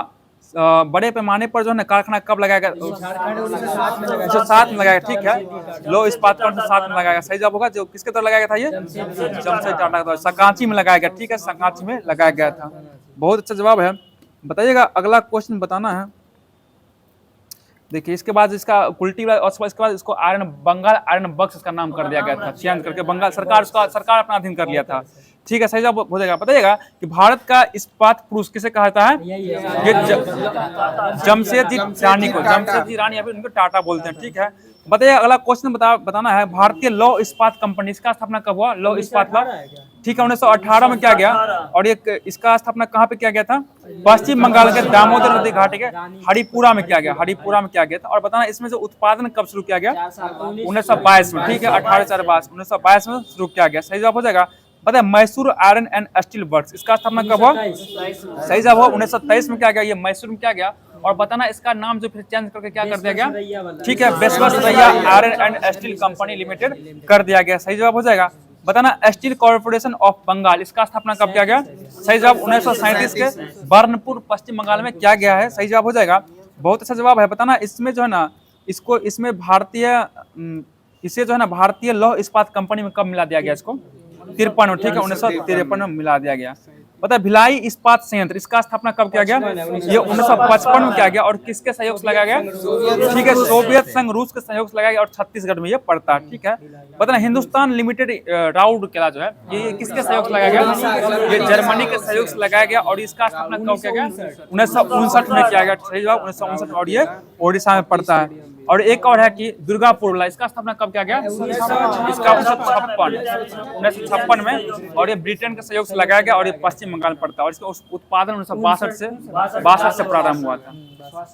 S1: बड़े पैमाने पर जो है कारखाना कब लगाया गया? 1907 में लगाया, ठीक है, लौह इस्पात 1907 में लगाया। सही जवाब होगा। जो किसके तरफ लगाया गया था? ये जमशेद टाटा के द्वारा सकांची में लगाया गया, ठीक है, सकांची में लगाया गया था। बहुत अच्छा जवाब है। बताइएगा अगला क्वेश्चन बताना है। देखिए इसके बाद इसका कुल्टी और इसके बाद इसको बंगाल आयरन बक्स इसका नाम कर दिया गया था, चेंज करके बंगाल सरकार अपना अधीन कर लिया था, ठीक है, सही जवाब हो जाएगा। बताइएगा कि भारत का इस्पात पुरुष किसे कहा जाता है? ये जमशेद जी रानी को, जमशेद जी रानी अभी उनको टाटा बोलते हैं, ठीक है। बताइए अगला क्वेश्चन बताना है। भारतीय लौह इस्पात कंपनी इसका स्थापना कब हुआ? लौह इस्पात का, ठीक है, 1918 में किया गया। और ये इसका स्थापना कहाँ पे किया गया था? पश्चिम बंगाल के दामोदर नदी घाटी के हरिपुरा में किया गया, हरिपुरा में किया गया था। और बताना इसमें से उत्पादन कब शुरू किया गया? 1922 में, ठीक है, 1922 में शुरू किया गया। सही जवाब हो जाएगा। बताए Mysore iron and steel works इसका स्थापना कब हुआ? सही जवाब हुआ 1923 में किया गया। ये मैसूर में किया गया। और बताना इसका नाम जो फिर चेंज करके क्या कर दिया गया, ठीक है, Visvesvaraya iron and steel company limited कर दिया गया। सही जवाब हो जाएगा। बताना स्टील कॉर्पोरेशन ऑफ बंगाल, इसका स्थापना कब किया गया? सही जवाब 1937 के बर्नपुर पश्चिम बंगाल में किया गया है। सही जवाब हो जाएगा। बहुत अच्छा जवाब है। बताना इसमें जो है ना, इसमें इसे जो है ना भारतीय लौह इस्पात कंपनी में कब मिला दिया गया? इसको 53 में, ठीक है, 1953 में मिला दिया गया। पता है भिलाई इस्पात संयंत्र, इसका स्थापना कब किया गया? ये 1955 में किया गया। और किसके सहयोग से लगाया गया? ठीक है, सोवियत संघ रूस के सहयोग से लगाया गया और छत्तीसगढ़ में ये पड़ता है। ठीक है, पता है हिंदुस्तान लिमिटेड राउरकेला जो है ये किसके सहयोग से लगाया गया? ये जर्मनी के सहयोग से लगाया गया। और इसका स्थापना कब किया गया? 1959 में किया गया। सही जवाब 1959। और ये ओडिशा में पड़ता है। और एक और है कि दुर्गापुर, इसका स्थापना कब किया गया? इसका 1956 में। और ये ब्रिटेन के सहयोग से लगाया गया और ये पश्चिम बंगाल में पड़ता है। और इसका उत्पादन 1962 से प्रारंभ हुआ था।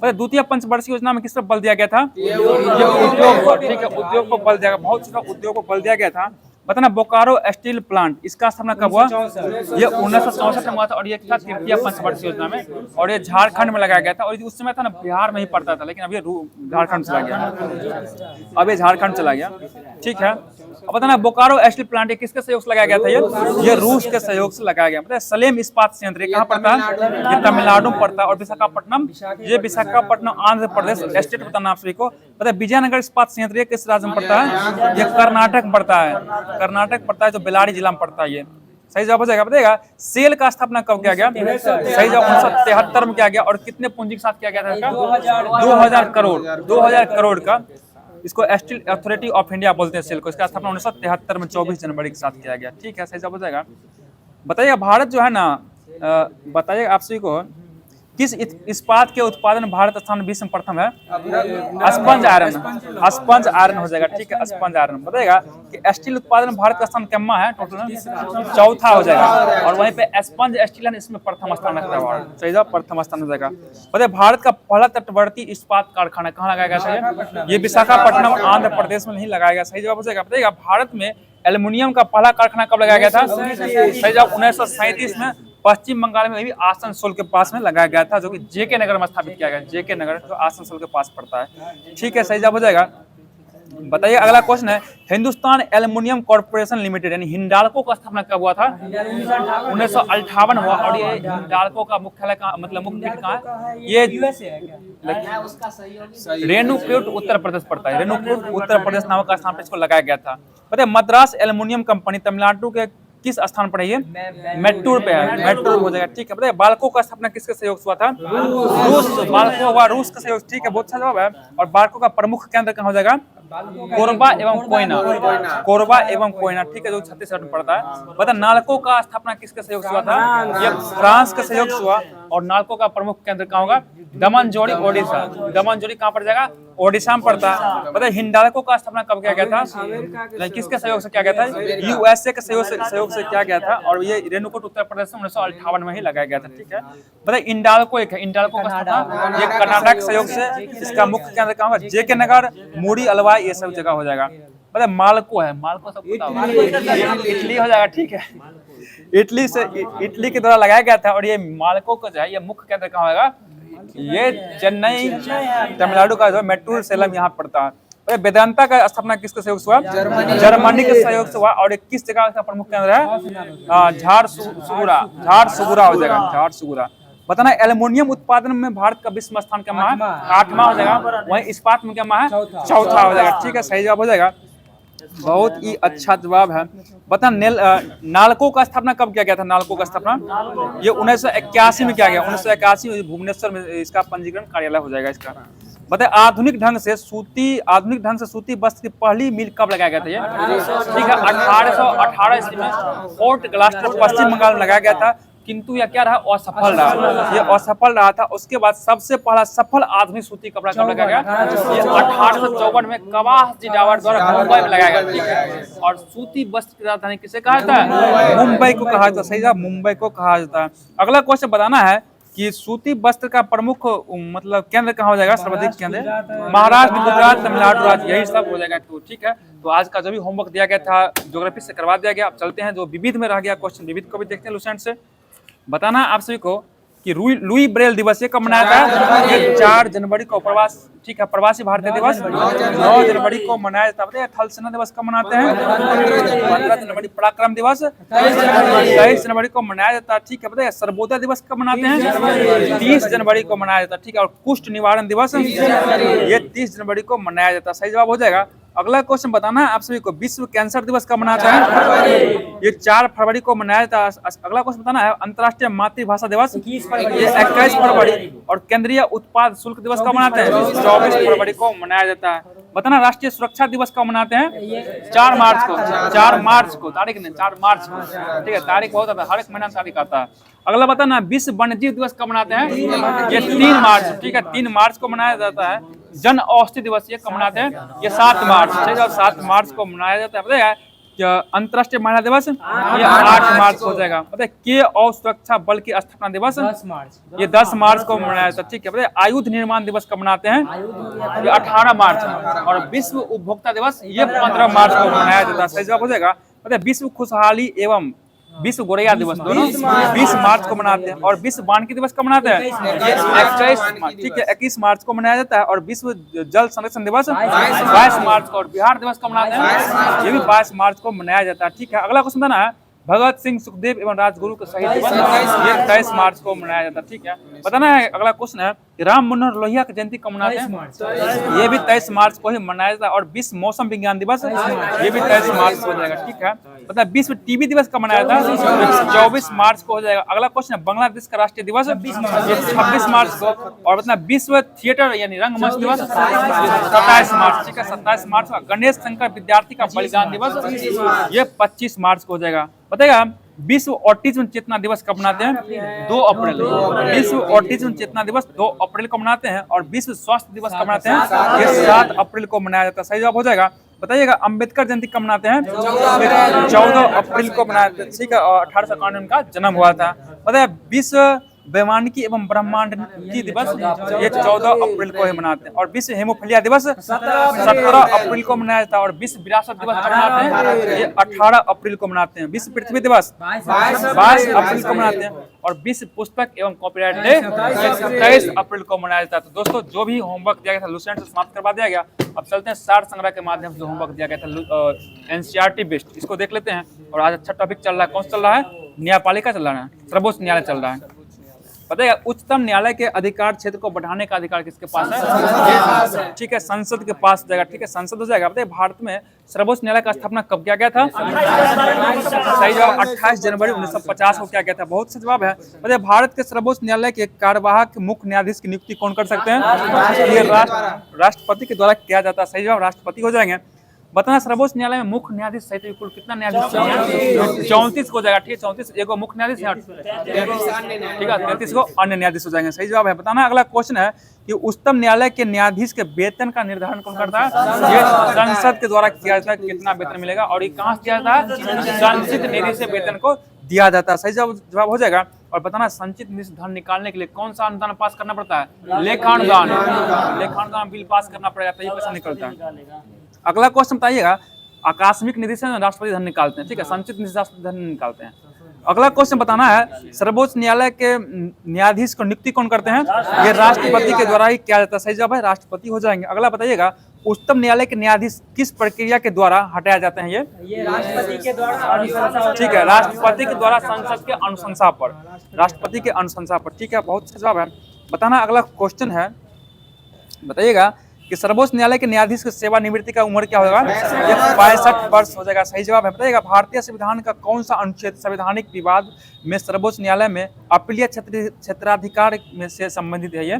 S1: द्वितीय पंचवर्षीय योजना में किस पर बल दिया गया था? उद्योग पर, ठीक है, उद्योग को बल दिया गया। बहुत सारा उद्योग को बल दिया गया था। बताना बोकारो स्टील प्लांट, इसका स्थापना कब हुआ? ये 1964 में हुआ था। और ये था तृतीय पंचवर्षीय योजना में। और ये झारखंड में लगाया गया था। और उस समय था ना बिहार में ही पड़ता था, लेकिन अब ये झारखंड चला गया। अब ये झारखंड चला गया। ठीक है, अब बताना बोकारो स्टील प्लांट किसके सहयोग से लगाया गया था? ये रूस के सहयोग से लगाया गया। मतलब सलेम इस्पात संयंत्र कहाँ पड़ता है? ये तमिलनाडु में पड़ता है। और विशाखापट्टनम, ये विशाखापट्टनम आंध्र प्रदेश स्टेट बताना आप सभी को। पता है विजयनगर इस्पात संयंत्र किस राज्य में पड़ता है? ये कर्नाटक में पड़ता है। कर्नाटक पड़ता है, जो बेलारी जिला में पड़ता है ये। सही जवाब हो जाएगा। बताइएगा सेल का स्थापना कब किया गया? सही जवाब 1973 में किया गया। और कितने पूंजी के साथ किया गया था इसका? 2000 करोड़, 2000 करोड़ का। इसको स्टील अथॉरिटी ऑफ इंडिया बोलते हैं सेल को। इसका स्थापना 1973 में 24 जनवरी के साथ किया गया। ठीक है, सही जवाब हो जाएगा। बताइएगा भारत जो है ना, बताइएगा आप सभी को किस इस्पात के उत्पादन भारत स्थान विश्व में प्रथम है? स्पंज आयरन, स्पंज आयरन हो जाएगा। ठीक है, स्पंज आयरन। बताइएगा कि स्टील उत्पादन भारत का स्थान कितना है? टोटल चौथा हो जाएगा। और वहीं पे स्पंज स्टील इसमें प्रथम स्थान रखता है। सही जवाब प्रथम स्थान हो जाएगा। बताइए भारत का पहला तटवर्ती इस्पात कारखाना कहाँ लगाया गया था? ये विशाखापट्टनम आंध्र प्रदेश में नहीं लगाया गया। सही जवाब हो जाएगा। बताइएगा भारत में एल्युमिनियम का पहला कारखाना कब लगाया गया था? सही जवाब 1937 में पश्चिम बंगाल में भी आसनसोल के पास में लगाया गया था, जो कि जेके नगर में स्थापित किया गया। जेके नगर जो आसनसोल के पास पड़ता है। ठीक है, सही जवाब हो जाएगा। बताइए अगला क्वेश्चन है हिंदुस्तान एल्युमिनियम कॉर्पोरेशन लिमिटेड यानी हिंडाल्को का स्थापना कब हुआ था? 1958 हुआ। और ये हिंडाल्को का मुख्यालय कहाँ, मतलब मुख्य कहाँ है? ये रेणुकूट उत्तर प्रदेश पड़ता है। रेणुकूट उत्तर प्रदेश नामक स्थान पर इसको लगाया गया था। बताइए मद्रास एल्युमिनियम कंपनी तमिलनाडु के किस स्थान पर है? ये मेट्टूर पे है। मेट्टूर हो जाएगा। ठीक है, बताइए बाल्को का स्थापना किसके सहयोग से हुआ था? रूस। बाल्को हुआ रूस का सहयोग। ठीक है, बहुत अच्छा जवाब है। और बाल्को का प्रमुख केंद्र कहाँ हो जाएगा? कोरबा एवं कोयना। कोरबा एवं कोयना, ठीक है, जो छत्तीसगढ़ में पड़ता है। बता नालको का स्थापना किसके सहयोग से हुआ था? ये फ्रांस के सहयोग से हुआ। और नालको का प्रमुख केंद्र कहाँ होगा? दमनजोड़ी, ओडिशा। दमनजोड़ी कहाँ पड़ जाएगा? ओडिशा में पड़ता है। बताइए हिंडाल्को का स्थापना कब किया गया था? किसके सहयोग से किया गया था? यूएसए के सहयोग से किया गया था। और ये रेणुकूट उत्तर प्रदेश में 1958 में ही लगाया गया था। ठीक है, बताइए इंडाल्को एक है। इंडाल्को का स्थापना ये कर्नाटक के सहयोग से। इसका मुख्य केंद्र कहाँ होगा? जेके नगर, मूडी, अलवाई, ये सब जगह हो जाएगा। मतलब माल्को है, माल्को सब पता होगा, इटली हो जाएगा। ठीक है, इटली के द्वारा लगाया गया था। और ये माल्को का जो है ये मुख्य केंद्र कहाँ होगा? ये चेन्नई तमिलनाडु का जो मेट्टूर सेलम यहाँ पड़ता है। वेदांता का स्थापना किसके सहयोग से हुआ? जर्मनी के सहयोग से हुआ। और ये किस जगह का प्रमुख केंद्र है? झारसुगुड़ा। झारसुगुड़ा हो जाएगा, झारसुगुड़ा। बताना एल्युमिनियम उत्पादन में भारत का विश्व स्थान क्या है? 8वां हो जाएगा। वहीं इस्पात में क्या है? चौथा हो जाएगा। ठीक है, सही जवाब हो जाएगा। बहुत ही अच्छा जवाब है। बता नालको का स्थापना कब किया गया था? नालको का स्थापना ये 1981 में किया गया। 1981 में भुवनेश्वर में इसका पंजीकरण कार्यालय हो जाएगा इसका। बताए आधुनिक ढंग से सूती वस्त्र की पहली मिल कब लगाया गया था? ये ठीक है 1818 ईस्वी में फोर्ट ग्लास्टर पश्चिम बंगाल में लगाया गया था। किंतु यह क्या रहा? असफल रहा। ये असफल रहा था। उसके बाद सबसे पहला सफल आधुनिक सूती कपड़ा कब लगाया गया? ये 1854 में कवास जिडावर द्वारा मुंबई में लगाया गया। ठीक है, और सूती वस्त्र की राजधानी किसे कहा जाता है? मुंबई को कहा जाता है। सही जवाब मुंबई को कहा जाता है। अगला क्वेश्चन बताना है कि सूती वस्त्र का प्रमुख मतलब केंद्र कहाँ हो जाएगा? सर्वाधिक केंद्र महाराष्ट्र, गुजरात, तमिलनाडु राज्य, यही सब हो जाएगा। तो ठीक है, तो आज का जो भी होमवर्क दिया गया था ज्योग्राफी से करवा दिया गया। अब चलते हैं जो विविध में रह गया क्वेश्चन, विविध को भी देखते हैं लुसेंट से। बताना आप सभी को कि लुई ब्रेल दिवस ये कब मनाया जाता है? ये 4 जनवरी को ठीक है, प्रवासी भारतीय दिवस 9 जनवरी को मनाया जाता है। थल सेना दिवस कब मनाते हैं? 15 जनवरी। पराक्रम दिवस 23 जनवरी को मनाया जाता है, ठीक है। बताइए सर्वोदय दिवस कब मनाते हैं? 30 जनवरी को मनाया जाता है, ठीक है। और कुष्ठ निवारण दिवस ये 30 जनवरी को मनाया जाता है। सही जवाब हो जाएगा। अगला क्वेश्चन बताना है आप सभी को, विश्व कैंसर दिवस कब मनाता है? ये 4 फरवरी को मनाया जाता है। अगला क्वेश्चन बताना है, अंतर्राष्ट्रीय मातृभाषा दिवस ये 21 फरवरी। और केंद्रीय उत्पाद शुल्क दिवस कब मनाते हैं? 24 फरवरी को मनाया जाता है। बताना राष्ट्रीय सुरक्षा दिवस कब मनाते हैं? 4 मार्च को। 4 मार्च को, तारीख नहीं, 4 मार्च को, ठीक है। तारीख बहुत आता है, हर एक महीना तारीख आता है। अगला बताना विश्व वन्यजीव दिवस कब मनाते हैं? ये 3 मार्च, ठीक है, 3 मार्च को मनाया जाता है। जन औषधि दिवस ये कब मनाते हैं? ये 7 मार्च, 7 मार्च को मनाया जाता है। बताइए अंतर्राष्ट्रीय महिला दिवस ये 8 मार्च हो जाएगा। बताइए के और सुरक्षा बल की स्थापना दिवस
S2: 10 मार्च
S1: ये 10 मार्च को मनाया जाता है, ठीक है। बताइए आयुध निर्माण दिवस कब मनाते हैं? ये 18 मार्च है। और विश्व उपभोक्ता दिवस ये 15 मार्च को मनाया जाता है। सही जवाब हो जाएगा। बताइए विश्व खुशहाली एवं विश्व गोरैया दिवस दोनों 20 मार्च को मनाते हैं। और विश्व वानिकी दिवस कब मनाते हैं? ये 21 मार्च, ठीक है, 21 मार्च को मनाया जाता है। और विश्व जल संरक्षण दिवस 22 मार्च को। और बिहार दिवस कब मनाते हैं? ये भी 22 मार्च को मनाया जाता है, ठीक है। अगला क्वेश्चन बताना है, भगत सिंह, सुखदेव एवं राजगुरु के शहीद दिवस ये 23 मार्च को मनाया जाता है, ठीक है। बताना है अगला क्वेश्चन है, राम मनोहर लोहिया की जयंती कब मनाते हैं? ये भी 23 मार्च को ही मनाया जाता है। और विश्व मौसम विज्ञान दिवस ये भी 23 मार्च को हो जाएगा, ठीक है। पता है विश्व टीबी दिवस कब मनाया जाता है? 24 मार्च को हो जाएगा। अगला क्वेश्चन है, बांग्लादेश का राष्ट्रीय दिवस ये 26 मार्च को। और बताना विश्व थिएटर यानी रंगमंच दिवस 27 मार्च, ठीक है, 27 मार्च को। गणेश शंकर विद्यार्थी का बलिदान दिवस ये 25 मार्च को हो जाएगा। बताइएगा विश्व ऑटिज्म चेतना दिवस कब मनाते हैं? 2 अप्रैल। विश्व ऑटिज्म चेतना दिवस 2 अप्रैल को मनाते हैं। और विश्व स्वास्थ्य दिवस कब मनाते हैं? ये 7 अप्रैल को मनाया जाता है। सही जवाब हो जाएगा। बताइएगा अम्बेडकर जयंती कब मनाते हैं? 14 अप्रैल को मनाते हैं, ठीक है। और 1851 उनका जन्म हुआ था। बताइए विश्व वैमानिकी एवं ब्रह्मांड की दिवस ये 14 अप्रैल को ही मनाते हैं। और विश्व हेमोफिलिया दिवस 17 अप्रैल को मनाया जाता है। और विश्व विरासत दिवस कब मनाते हैं? ये 18 अप्रैल को मनाते हैं। विश्व पृथ्वी दिवस 22 अप्रैल को मनाते हैं। और विश्व पुस्तक एवं कॉपीराइट डे 23 अप्रैल को मनाया जाता है। तो दोस्तों जो भी होमवर्क दिया गया था लुसेंट से समाप्त करवा दिया गया। अब चलते हैं सार संग्रह के माध्यम से जो होमवर्क दिया गया था एनसीईआरटी बेस्ड, इसको देख लेते हैं। और आज अच्छा टॉपिक चल रहा है, कौन सा चल रहा है? न्यायपालिका चल रहा है, सर्वोच्च न्यायालय चल रहा है। पता है उच्चतम न्यायालय के अधिकार क्षेत्र को बढ़ाने का अधिकार किसके पास है? ठीक है, संसद के पास जाएगा, ठीक है, संसद हो जाएगा। बताइए भारत में सर्वोच्च न्यायालय का स्थापना कब किया गया था? सही जवाब 28 जनवरी 1950 को किया गया था। बहुत से जवाब है। बताइए भारत के सर्वोच्च न्यायालय के कार्यवाहक मुख्य न्यायाधीश की नियुक्ति कौन कर सकते हैं? ये राष्ट्रपति के द्वारा किया जाता है। सही जवाब राष्ट्रपति हो जाएंगे। बताना सर्वोच्च न्यायालय में मुख्य न्यायाधीश सहित कुल कितना न्यायाधीश है? 34 हो जाएगा, ठीक है, 34 एगो मुख्य न्यायाधीश है, ठीक है, 33 को अन्य न्यायाधीश हो जाएंगे। सही जवाब है। बताना अगला क्वेश्चन है कि उच्चतम न्यायालय के न्यायाधीश के वेतन का निर्धारण कौन करता है? ये संसद के द्वारा किया जाता है, कितना वेतन मिलेगा। और ये कहाँ से किया जाता है? संचित निधि से वेतन को दिया जाता है। सही जवाब हो जाएगा। और बताना संचित निधि से धन निकालने के लिए कौन सा अनुदान पास करना पड़ता है? लेखानुदान। लेखानुदान बिल पास करना पड़ेगा तभी पैसा निकलता है। अगला क्वेश्चन बताइएगा, आकस्मिक निधि से राष्ट्रपति धन निकालते हैं, ठीक है, संचित निधि से राष्ट्रपति धन निकालते हैं। अगला क्वेश्चन बताना है सर्वोच्च न्यायालय के न्यायाधीश को नियुक्ति कौन करते हैं? ये राष्ट्रपति के द्वारा ही किया जाता है। सही जवाब है राष्ट्रपति हो जाएंगे। अगला बताइएगा उच्चतम न्यायालय के न्यायाधीश किस प्रक्रिया के द्वारा हटाया जाते हैं? ये
S2: राष्ट्रपति के द्वारा,
S1: ठीक है, राष्ट्रपति के द्वारा संसद के अनुशंसा पर, राष्ट्रपति के अनुशंसा पर, ठीक है, बहुत अच्छा जवाब है। बताना अगला क्वेश्चन है, बताइएगा कि सर्वोच्च न्यायालय के न्यायाधीश की सेवानिवृत्ति का उम्र क्या होगा? 65 वर्ष हो जाएगा। सही जवाब है। बताइएगा भारतीय संविधान का कौन सा अनुच्छेद संवैधानिक विवाद में सर्वोच्च न्यायालय में अपीलीय क्षेत्राधिकार में से संबंधित है? ये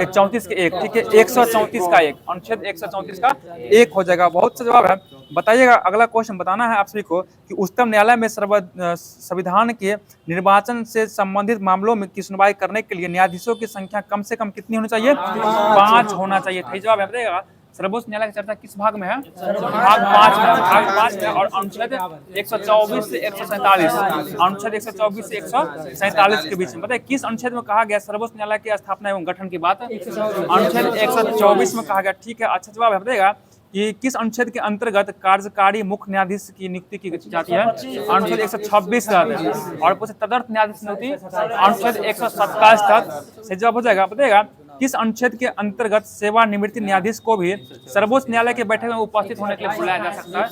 S1: 34 के 1, ठीक है, 134 का 1, अनुच्छेद 134 का 1 हो जाएगा। बहुत सा जवाब है। बताइएगा अगला क्वेश्चन बताना है आप सभी को कि उच्चतम न्यायालय में संविधान के निर्वाचन से संबंधित मामलों में की सुनवाई करने के लिए न्यायाधीशों की संख्या कम से कम कितनी होनी चाहिए? 5 होना चाहिए। सही जवाब है। बताइएगा सर्वोच्च न्यायालय की चर्चा किस भाग में है? भाग 5 में, भाग 5 में। और अनुच्छेद 124 से 147, अनुच्छेद 124 से 147 के बीच में। बताइए किस अनुच्छेद में कहा गया सर्वोच्च न्यायालय की स्थापना एवं गठन की बात? अनुच्छेद 124 में कहा गया, ठीक है, अच्छा जवाब है। बताइएगा कि किस अनुच्छेद के अंतर्गत कार्यकारी मुख्य न्यायाधीश की नियुक्ति की जाती है? अनुच्छेद 126 तहत। और पूछे तदर्थ न्यायाधीश नियुक्ति अनुच्छेद 127 तहत। सही जवाब हो जाएगा। बताइएगा किस अनुच्छेद के अंतर्गत सेवानिवृत्ति न्यायाधीश को भी सर्वोच्च न्यायालय की बैठक में उपस्थित होने के लिए बुलाया जा सकता है?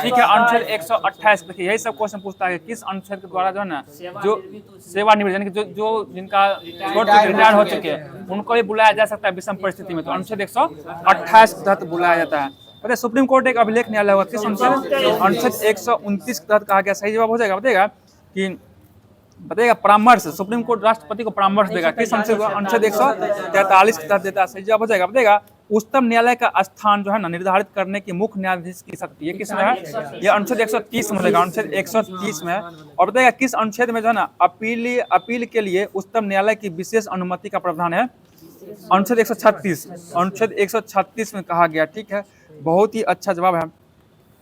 S1: ठीक है, अनुच्छेद 128। देखिए यही सब क्वेश्चन पूछता है किस अनुच्छेद के द्वारा जो है ना जो सेवानिवृत्ति यानी कि जो जिनका रिटायर हो चुके हैं उनको भी बुलाया जा सकता है विषम परिस्थिति में, तो अनुच्छेद 128 के तहत बुलाया जाता है। पता है सुप्रीम कोर्ट एक अभिलेख न्यायालय होगा किस अनुच्छेद 129 के तहत कहा गया? सही जवाब हो जाएगा। बताइएगा परामर्श, सुप्रीम कोर्ट राष्ट्रपति को परामर्श देगा किस अनुच्छेद 143 के तहत देता है? सही जवाब हो जाएगा। बताइएगा उच्चतम न्यायालय का स्थान जो है ना निर्धारित करने की मुख्य न्यायाधीश की शक्ति है किसमें है? ये अनुच्छेद 130 में होगा, अनुच्छेद 130 में है। और बताइएगा किस अनुच्छेद में जो है ना अपील के लिए उच्चतम न्यायालय की विशेष अनुमति का प्रावधान है? अनुच्छेद 136। अनुच्छेद 136 में कहा गया। ठीक है, बहुत ही अच्छा जवाब है।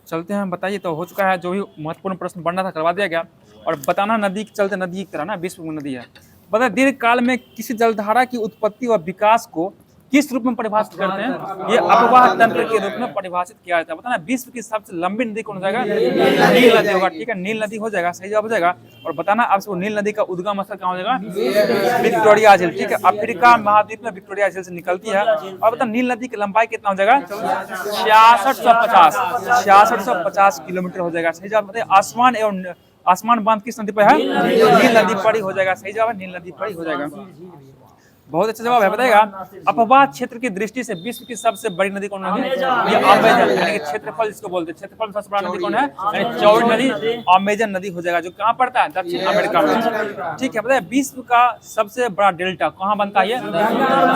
S1: चलते हैं, बताइए तो हो चुका है जो भी महत्वपूर्ण प्रश्न बनना था करवा दिया गया। और बताना नदी के चलते नदी की तरह ना विश्व में नदी है। बता दीर्घ काल में किसी जलधारा की उत्पत्ति व विकास को किस रूप में परिभाषित करते हैं? ये अपवाह तंत्र के रूप में परिभाषित किया जाता है। बताना विश्व की सबसे लंबी नदी कौन हो जाएगा? नील नदी होगा। ठीक है, नील नदी हो जाएगा। सही जवाब हो जाएगा। और बताना आपसे नील नदी का उद्गम स्थल कहाँ हो जाएगा? विक्टोरिया झील। ठीक है, अफ्रीका महाद्वीप में विक्टोरिया झील से निकलती है। और बता नील नदी की लंबाई कितना हो जाएगा? 6650 किलोमीटर हो जाएगा। सही जवाब बताइए आसमान बांध किस नदी पर है? नील नदी पर ही हो जाएगा। सही जवाब है नील नदी पर ही हो जाएगा। बहुत अच्छा जवाब है। बताएगा अपवाह क्षेत्र की दृष्टि से विश्व की सबसे बड़ी नदी कौन है? ये अमेजन यानी कि क्षेत्रफल जिसको बोलते हैं। क्षेत्रफल में सबसे बड़ा नदी कौन है? यानी चौड़ी नदी अमेजन नदी हो जाएगा, जो कहाँ पड़ता है? दक्षिण अमेरिका में। ठीक है, बताइए विश्व का सबसे बड़ा डेल्टा कहाँ बनता है?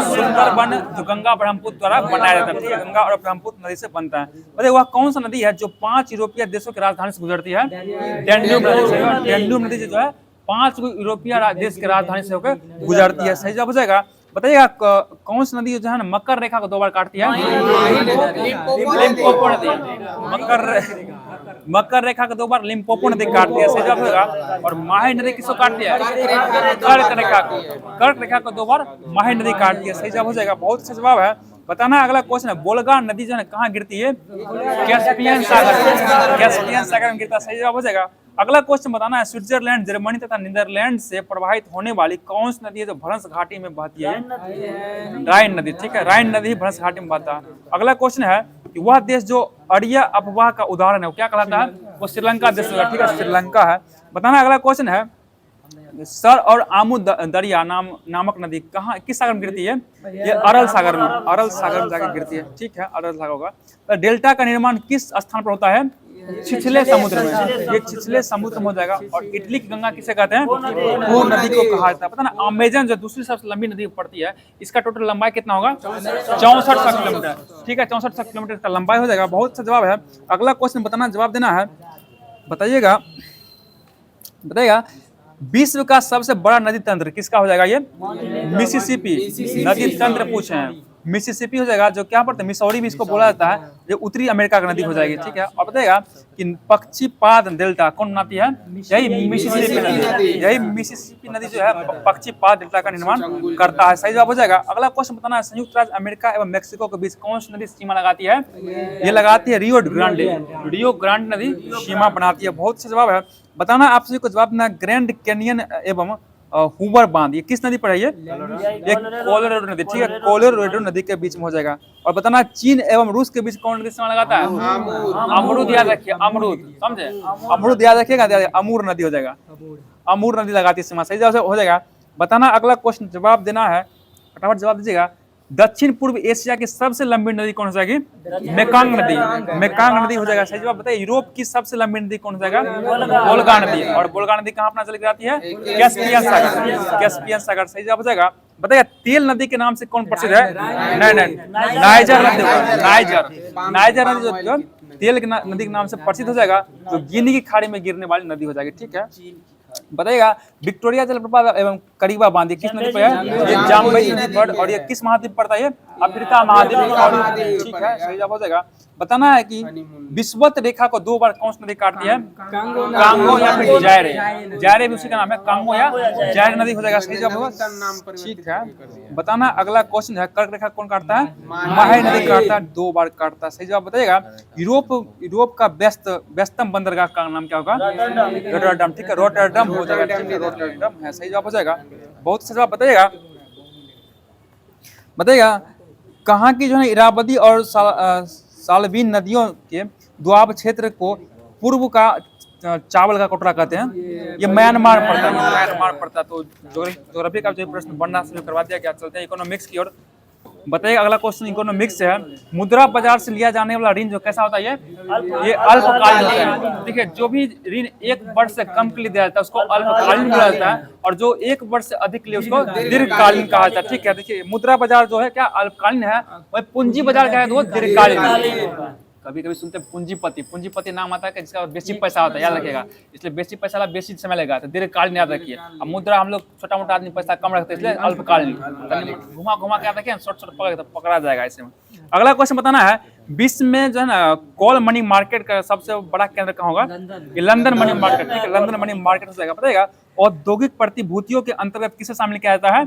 S1: सुंदरबन, जो गंगा ब्रह्मपुत्र द्वारा बनाया जाता है। ठीक है, गंगा और ब्रह्मपुत्र नदी से बनता है। बताइए वह कौन सा नदी है जो 5 यूरोपीय देशों की राजधानी से गुजरती है? डैन्यूब नदी। डैन्यूब नदी जो है 5 यूरोपीय देश के राजधानी से होकर गुजरती है। सही जवाब हो जाएगा। बताइएगा कौन सी नदी जो है ना मकर रेखा को 2 बार काटती है? लिम्पोपो नदी। मकर रेखा को 2 बार लिम्पोपो नदी काटती है। सही जवाब होगा। और माही नदी किसको काटती है? कर्क रेखा को। कर्क रेखा को 2 बार माही नदी काटती है। सही जवाब हो जाएगा। बहुत अच्छा जवाब है। बताना अगला क्वेश्चन है वोल्गा नदी जो है कहाँ गिरती है? कैस्पियन सागर। कैस्पियन सागर में गिरता है। सही जवाब हो जाएगा। अगला क्वेश्चन बताना है स्विट्जरलैंड, जर्मनी तथा नीदरलैंड से प्रवाहित होने वाली कौन सी नदी है जो भ्रंश घाटी में बहती है? राइन नदी। ठीक है, राइन नदी भ्रंश घाटी में बहता है। अगला क्वेश्चन है कि वह देश जो अड़िया अपवाह का उदाहरण है वो क्या कहलाता है? वो श्रीलंका देश होगा। ठीक है, श्रीलंका है। बताना अगला क्वेश्चन है सर और आमू दरिया नामक नदी कहाँ किस सागर में गिरती है? ये अरल सागर में। अरल सागर में जाकर गिरती है। ठीक है, अरल सागर होगा। तो डेल्टा का निर्माण किस स्थान पर होता है? छिछले समुद्र में। ये छिछले समुद्र में हो जाएगा। और इटली की गंगा किसे कहते हैं? पूर्व नदी को कहा जाता है। पता ना अमेजन जो दूसरी सबसे लंबी नदी पड़ती है इसका टोटल लंबाई कितना होगा? 6400 किलोमीटर। ठीक है, 6400 किलोमीटर का लंबाई हो जाएगा। बहुत अच्छा जवाब है। अगला क्वेश्चन बताना, जवाब देना है। बताइएगा विश्व का सबसे बड़ा नदी तंत्र किसका हो जाएगा? ये मिसिसिपी नदी तंत्र पूछे हैं। मिसिसिपी हो जाएगा, जो क्या पड़ता है? मिसौरी भी इसको बोला जाता है। ये उत्तरी अमेरिका का नदी हो जाएगी। ठीक है, और बताइएगा कि पक्षीपाद डेल्टा कौन बनाती है? यही मिसिसिपी नदी। यही मिसिसिपी नदी जो है पक्षीपाद डेल्टा का निर्माण करता है। सही जवाब हो जाएगा। अगला क्वेश्चन बताना है संयुक्त राज्य अमेरिका एवं मेक्सिको के बीच कौन सी नदी सीमा लगाती है? ये लगाती है रियो ग्रांडे। रियो ग्रांडे नदी सीमा बनाती है। बहुत अच्छा जवाब है। बताना आप सभी को जवाब देना ग्रैंड कैनियन एवं हुबर बांध ये किस नदी पर है? ये कोलोराडो नदी। ठीक है, कोलोराडो नदी के बीच में हो जाएगा। और बताना चीन एवं रूस के बीच कौन नदी सीमा लगाता है? अमरूद। याद रखिए, अमरूद। समझे? अमरूद याद रखिएगा। अमूर नदी हो जाएगा। अमूर नदी लगाती है सीमा। सही जवाब हो जाएगा। बताना अगला क्वेश्चन, जवाब देना है, फटाफट जवाब दीजिएगा। दक्षिण पूर्व एशिया की सबसे लंबी नदी कौन हो जाएगी? मेकांग नदी। मेकांग नदी हो जाएगा। सही जवाब बताइए। यूरोप की सबसे लंबी नदी कौन हो जाएगा? वोल्गा नदी। और वोल्गा नदी कहाँ अपना चल के आती है? कैस्पियन सागर। कैस्पियन सागर। सही जवाब हो जाएगा। बताइए तेल नदी के नाम से कौन प्रसिद्ध है? नाइजर नदी। नाइजर नदी जो तेल नदी के नाम से प्रसिद्ध हो जाएगा, जो गिनी की खाड़ी में गिरने वाली नदी हो जाएगी। ठीक है, बताइएगा विक्टोरिया जलप्रपात एवं करीबा बांध किस नदी पर है? ये जाम्बई नदी पर। और ये किस महाद्वीप पड़ता है? ये अफ्रीका महाद्वीप। ठीक है, सही जवाब हो जाएगा। बताना है कि विषुवत रेखा को 2 बार कौन सी नदी काटती है? कांगो या फिर जायरे। जायरे भी उसी का नाम है, कांगो या जायरे नदी हो जाएगा। सही जवाब होगा। ठीक है, बताना अगला क्वेश्चन है, कर्क रेखा कौन काटता है? माहे नदी काटता है, 2 बार काटता है। सही जवाब बताइएगा। यूरोप का व्यस्तम बंदरगाह का नाम क्या होगा? रोटरडम। ठीक है, रोटरडम हो जाएगा। ठीक है, रोटरडम है, सही जवाब हो जाएगा। बहुत सही जवाब बताइएगा। कहाँ की जो है इरावदी और सालवीन नदियों के दोआब क्षेत्र को पूर्व का चावल का कोटरा कहते हैं। ये म्यांमार पड़ता है, म्यांमार पड़ता है। तो ज्योग्राफी का जो प्रश्न बनना शुरू करवा दिया गया। चलते हैं इकोनॉमिक्स की ओर। बताइए अगला क्वेश्चन इकोनॉमिक्स से है। मुद्रा बाजार से लिया जाने वाला ऋण जो कैसा होता है? ये अल्पकालीन होता है। देखिए, जो भी ऋण 1 वर्ष से कम के लिए दिया जाता है उसको अल्पकालीन बोला जाता है, और जो 1 वर्ष से अधिक के लिए उसको दीर्घकालीन कहा जाता है। ठीक है, देखिए मुद्रा बाजार जो है क्या अल्पकालीन है, वही पूंजी बाजार क्या है, वो दीर्घकालीन। कभी कभी सुनते हैं पूंजीपति नाम आता है जिसका बेसी पैसा होता है, याद रखिएगा। इसलिए बेसी पैसा वाला बेसी समय लगेगा, तो दीर्घकालीन याद रखिए। अब मुद्रा हम लोग छोटा मोटा आदमी पैसा कम रखते हैं, इसलिए अल्पकालीन। घुमा के याद रखिए, शॉर्ट पकड़ा जाएगा ऐसे में। अगला क्वेश्चन बताना है, विश्व में जो है ना कॉल मनी मार्केट का सबसे बड़ा केंद्र कहाँ होगा? ये लंदन मनी मार्केट। ठीक है, लंदन मनी मार्केट हो जाएगा। बताइएगा औद्योगिक प्रतिभूतियों के अंतर्गत किसे शामिल किया जाता है?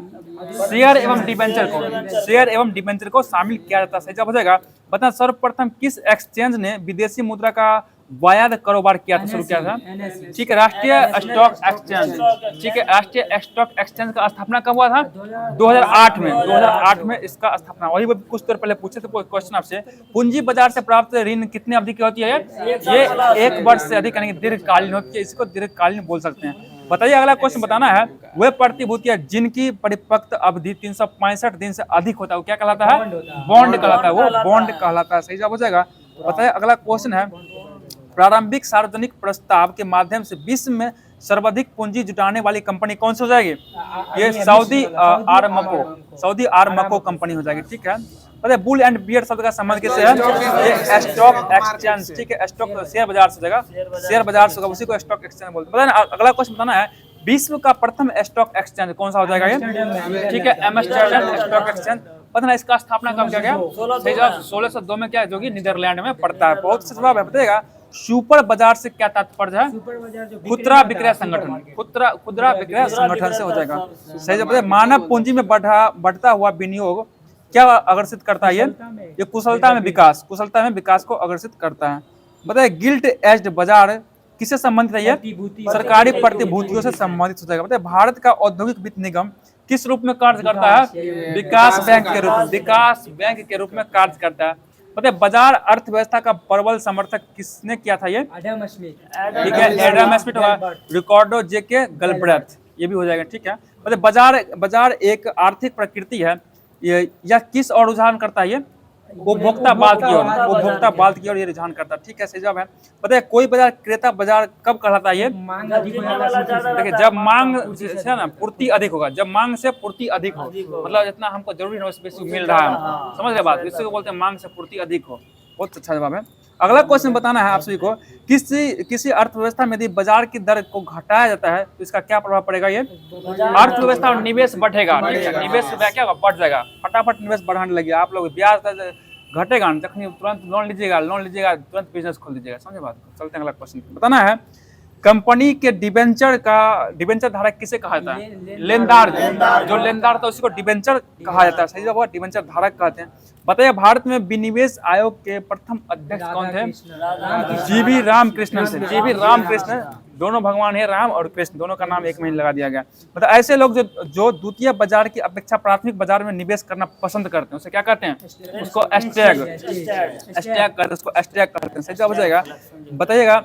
S1: शेयर एवं डिबेंचर को। शेयर एवं डिबेंचर को शामिल किया जाता है। सही जवाब हो जाएगा। बता सर्वप्रथम किस एक्सचेंज ने विदेशी मुद्रा का वायद कारोबार किया था, शुरू किया था? ठीक है, राष्ट्रीय स्टॉक एक्सचेंज। ठीक है, राष्ट्रीय स्टॉक एक्सचेंज का स्थापना कब हुआ था? 2008 में। 2008 में इसका स्थापना। वही कुछ देर पहले पूछे थे क्वेश्चन आपसे। पूंजी बाजार से प्राप्त ऋण कितनी अवधि की होती है? ये 1 वर्ष से अधिक यानी दीर्घकालीन होती है, इसको दीर्घकालीन बोल सकते हैं। बताइए अगला क्वेश्चन बताना है, वे प्रतिभूतियां जिनकी परिपक्व अवधि 365 दिन से अधिक होता है वो क्या कहलाता है? बॉन्ड कहलाता है, वो बॉन्ड कहलाता है। सही जवाब हो जाएगा। बताइए अगला क्वेश्चन है, प्रारंभिक सार्वजनिक प्रस्ताव के माध्यम से विश्व में सर्वाधिक पूंजी जुटाने वाली कंपनी कौन सी हो जाएगी? ये सऊदी आरामको कंपनी हो जाएगी। ठीक है, बताइए बुल एंड बियर शब्द का संबंध किससे है? ये स्टॉक एक्सचेंज। ठीक है, स्टॉक शेयर बाजार से होगा, शेयर बाजार से होगा, उसी को स्टॉक एक्सचेंज बोलते हैं। अगला क्वेश्चन बताना है, विश्व का प्रथम स्टॉक एक्सचेंज कौन सा हो जाएगा? ये ठीक है, एम्स्टर्डम स्टॉक एक्सचेंज। पता है इसका स्थापना कब किया गया? 1602 में, क्या जो कि नीदरलैंड में पड़ता है। बहुत से जवाब है। बताइएगा सुपर बाजार से क्या तात्पर्य है? खुदरा विक्रय संगठन। खुदरा विक्रय संगठन से हो जाएगा। सही जवाब। मानव पूंजी में बढ़ता हुआ विनियोग क्या आकर्षित करता है? ये कुशलता में विकास को आकर्षित करता है। बताइए गिल्ट एज्ड बाजार किससे संबंधित है? ये सरकारी प्रतिभूतियों से संबंधित हो जाएगा। बताइए भारत का औद्योगिक वित्त निगम किस रूप में कार्य करता है? विकास बैंक के रूप में कार्य करता है। बताइए बाजार अर्थव्यवस्था का प्रबल समर्थक किसने किया था? ये ठीक है, एडम स्मिथ होगा, रिकॉर्डो जेके गलब्रेथ, ये भी हो जाएगा। ठीक है, बताइए बाजार एक आर्थिक प्रकृति है, यह किस और रुझान करता है? ये उपभोक्ता बाल की ओर ये रुझान करता है। ठीक है, सही जवाब है। बताइए कोई बाजार क्रेता बाजार कब कहलाता है? ये देखिए जब मांग है ना पूर्ति अधिक होगा, जब मांग से पूर्ति अधिक हो, मतलब जितना हमको जरूरी है उससे मिल रहा है, समझ रहे बात, इसको बोलते हैं मांग से पूर्ति अधिक हो। बहुत अच्छा जवाब है। अगला क्वेश्चन बताना है आप सभी को, किसी अर्थव्यवस्था में यदि बाजार की दर को घटाया जाता है तो इसका क्या प्रभाव पड़ेगा? ये अर्थव्यवस्था और निवेश बढ़ेगा। निवेश क्या होगा? बढ़ जाएगा, फटाफट निवेश बढ़ाने लगेगा। आप लोग ब्याज घटेगा, तखनी तुरंत लोन लीजिएगा तुरंत बिजनेस खोल दीजिएगा। समझे बात। चलते हैं अगला क्वेश्चन बताना है, कंपनी के डिबेंचर धारक किसे कहा जाता है? लेनदार। जो लेनदार था उसी को डिबेंचर कहा जाता है। सही जवाब डिबेंचर धारक कहते हैं। बताइए भारत में विनिवेश आयोग के प्रथम अध्यक्ष कौन थे? जीवी रामकृष्णन से। जीवी रामकृष्णन, दोनों भगवान है, राम और कृष्ण, दोनों का नाम एक में ही लगा दिया गया। मतलब ऐसे लोग जो द्वितीय बाजार की अपेक्षा प्राथमिक बाजार में निवेश करना पसंद करते हैं उसे क्या कहते हैं? उसको एस्टैग कहते हैं। सही जवाब हो जाएगा। बताइएगा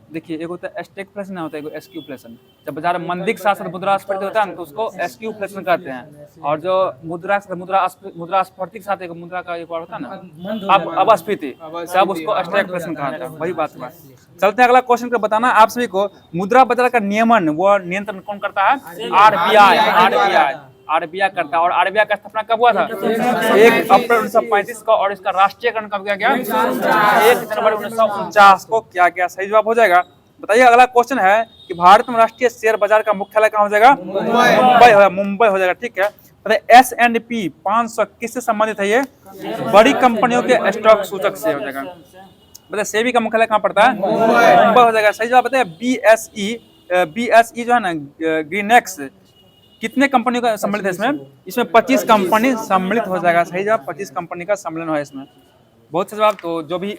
S1: देखिए एक होता है स्टैगफ्लेशन, होता है एक स्क्यूफ्लेशन। जब बाजार में मंदी के साथ साथ मुद्रास्फीति होता है ना तो उसको स्क्यूफ्लेशन कहते हैं, और जो मुद्रास्फीति के साथ एक मुद्रा का एक और होता है ना अपस्फीति, सब उसको स्टैगफ्लेशन कहते हैं। वही बात है। चलते हैं अगला क्वेश्चन को बताना आप सभी को, मुद्रा बाजार का नियमन व नियंत्रण कौन करता है? आरबीआई करता है। और आरबीआई का स्थापना कब हुआ था? 1 अप्रैल 1935 को, और इसका राष्ट्रीयकरण कब किया गया? 1 जनवरी 1949 को किया गया। सही जवाब हो जाएगा। बताइए अगला क्वेश्चन है कि भारत में राष्ट्रीय शेयर बाजार का मुख्यालय कहाँ हो जाएगा? मुंबई हो जाएगा। ठीक है, बताइए S&P 500 किससे संबंधित है? ये बड़ी कंपनियों के स्टॉक सूचक से हो जाएगा। बताइए सेबी का मुख्यालय कहाँ पड़ता है? मुंबई हो जाएगा। सही जवाब बताइए BSE जो है ना ग्रीनेक्स कितने कंपनियों का सम्मिलित है इसमें? इसमें 25 कंपनी सम्मिलित हो जाएगा। सही जवाब 25 कंपनी का सम्मेलन है इसमें। बहुत से जवाब तो जो भी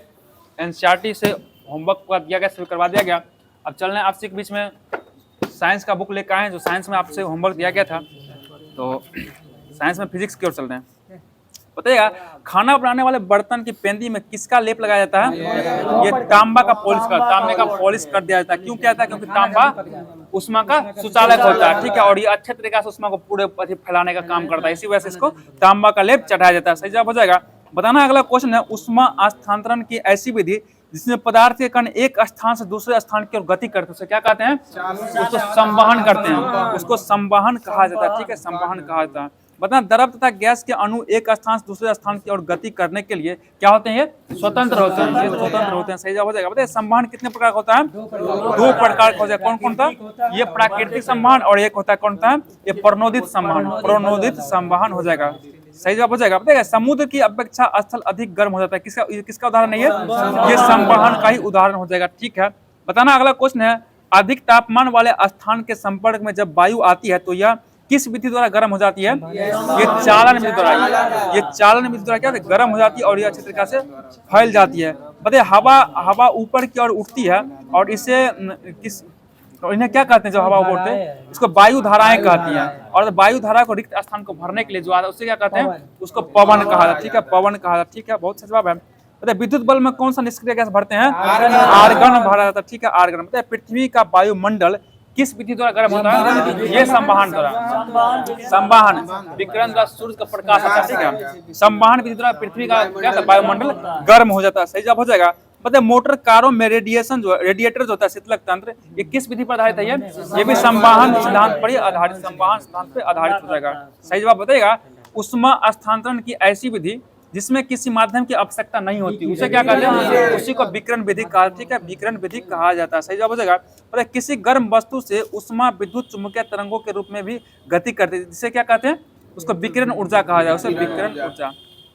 S1: NCERT से होमवर्क दिया गया सभी करवा दिया गया। अब चल रहे हैं आपसे के बीच में साइंस का बुक लेकर आए जो साइंस में आपसे होमवर्क दिया गया था। तो साइंस में फिजिक्स की ओर चल रहे हैं। बताइएगा खाना बनाने वाले बर्तन की पेंदी में किसका लेप लगाया जाता है? ये तांबा का तांबे का पॉलिश कर दिया जाता है। क्यों किया जाता है? क्योंकि तांबा उष्मा का सुचालक होता है, ठीक है, और ये अच्छे तरीके से उष्मा को पूरे फैलाने का काम करता है, इसी वजह से इसको तांबा का लेप चढ़ाया जाता है। सही जवाब हो जाएगा। बताना अगला क्वेश्चन है उष्मा स्थानांतरण की ऐसी विधि जिसमें पदार्थ के कण एक स्थान से दूसरे स्थान की ओर गति करते हैं उसे क्या कहते हैं? उसको संवहन करते हैं, उसको संवहन कहा जाता है, ठीक है, संवहन कहा जाता है। बताना द्रव तथा गैस के अणु एक स्थान से दूसरे स्थान की ओर गति करने के लिए क्या होते हैं? ये स्वतंत्र होते हैं, ये स्वतंत्र होते हैं। सही जवाब हो जाएगा। बताइए संवहन कितने प्रकार का होता है? 2 प्रकार का हो जाएगा। कौन कौन था? ये प्राकृतिक संवहन और एक होता है कौन सा? ये प्रणोदित संवहन, प्रणोदित संवहन हो जाएगा। सही जवाब हो जाएगा। बताइए समुद्र की अपेक्षा स्थल अधिक गर्म हो जाता है, किसका उदाहरण है ये संवहन का ही उदाहरण हो जाएगा, ठीक है। बताना अगला क्वेश्चन है अधिक तापमान वाले स्थान के संपर्क में जब वायु आती है तो यह किस विधि द्वारा गर्म हो जाती है? ये चालन विधि द्वारा, ये चालन विधि द्वारा क्या होता है? गर्म हो जाती है और ये अच्छी तरीके से फैल जाती है। बताइए हवा ऊपर की ओर उठती है और इसे तो इन्हें क्या कहते हैं? जो हवा उड़ते हैं इसको वायु धाराएं कहती हैं, और वायु धारा को रिक्त स्थान को भरने के लिए जो आता है उससे क्या कहते हैं? उसको पवन कहा जाता है, ठीक है, पवन कहा जाता है, ठीक है। बहुत सही जवाब है। बताइए विद्युत बल्ब में कौन सा निष्क्रिय गैस भरते हैं? आर्गन भरा जाता है, ठीक है, आर्गन। बताइए पृथ्वी का वायुमंडल किस विधि द्वारा गर्म होता है? ये संवहन द्वारा, संवहन विकिरण द्वारा सूर्य का प्रकाश आता है, ठीक है, संवहन विधि द्वारा पृथ्वी का क्या वायुमंडल गर्म हो जाता है। सही जवाब हो जाएगा। बताइए मोटर कारों में रेडिएटर जो होता है शीतलक तंत्र ये किस विधि पर आधारित है? ये भी संवहन सिद्धांत पर आधारित, संवहन सिद्धांत पर आधारित हो जाएगा। सही जवाब बताइएगा उष्मा स्थानांतरण की ऐसी विधि जिसमें किसी माध्यम की आवश्यकता नहीं होती उसे क्या कहते हैं? उसी को विकिरण विधि कहा, ठीक है, विकिरण विधि कहा जाता है। सही जवाब हो जाएगा। बताइए किसी गर्म वस्तु से उष्मा विद्युत चुम्बकीय तरंगों के रूप में भी गति करती है जिसे क्या कहते हैं? उसको विकिरण ऊर्जा कहा जाए, उसे विकिरण ऊर्जा।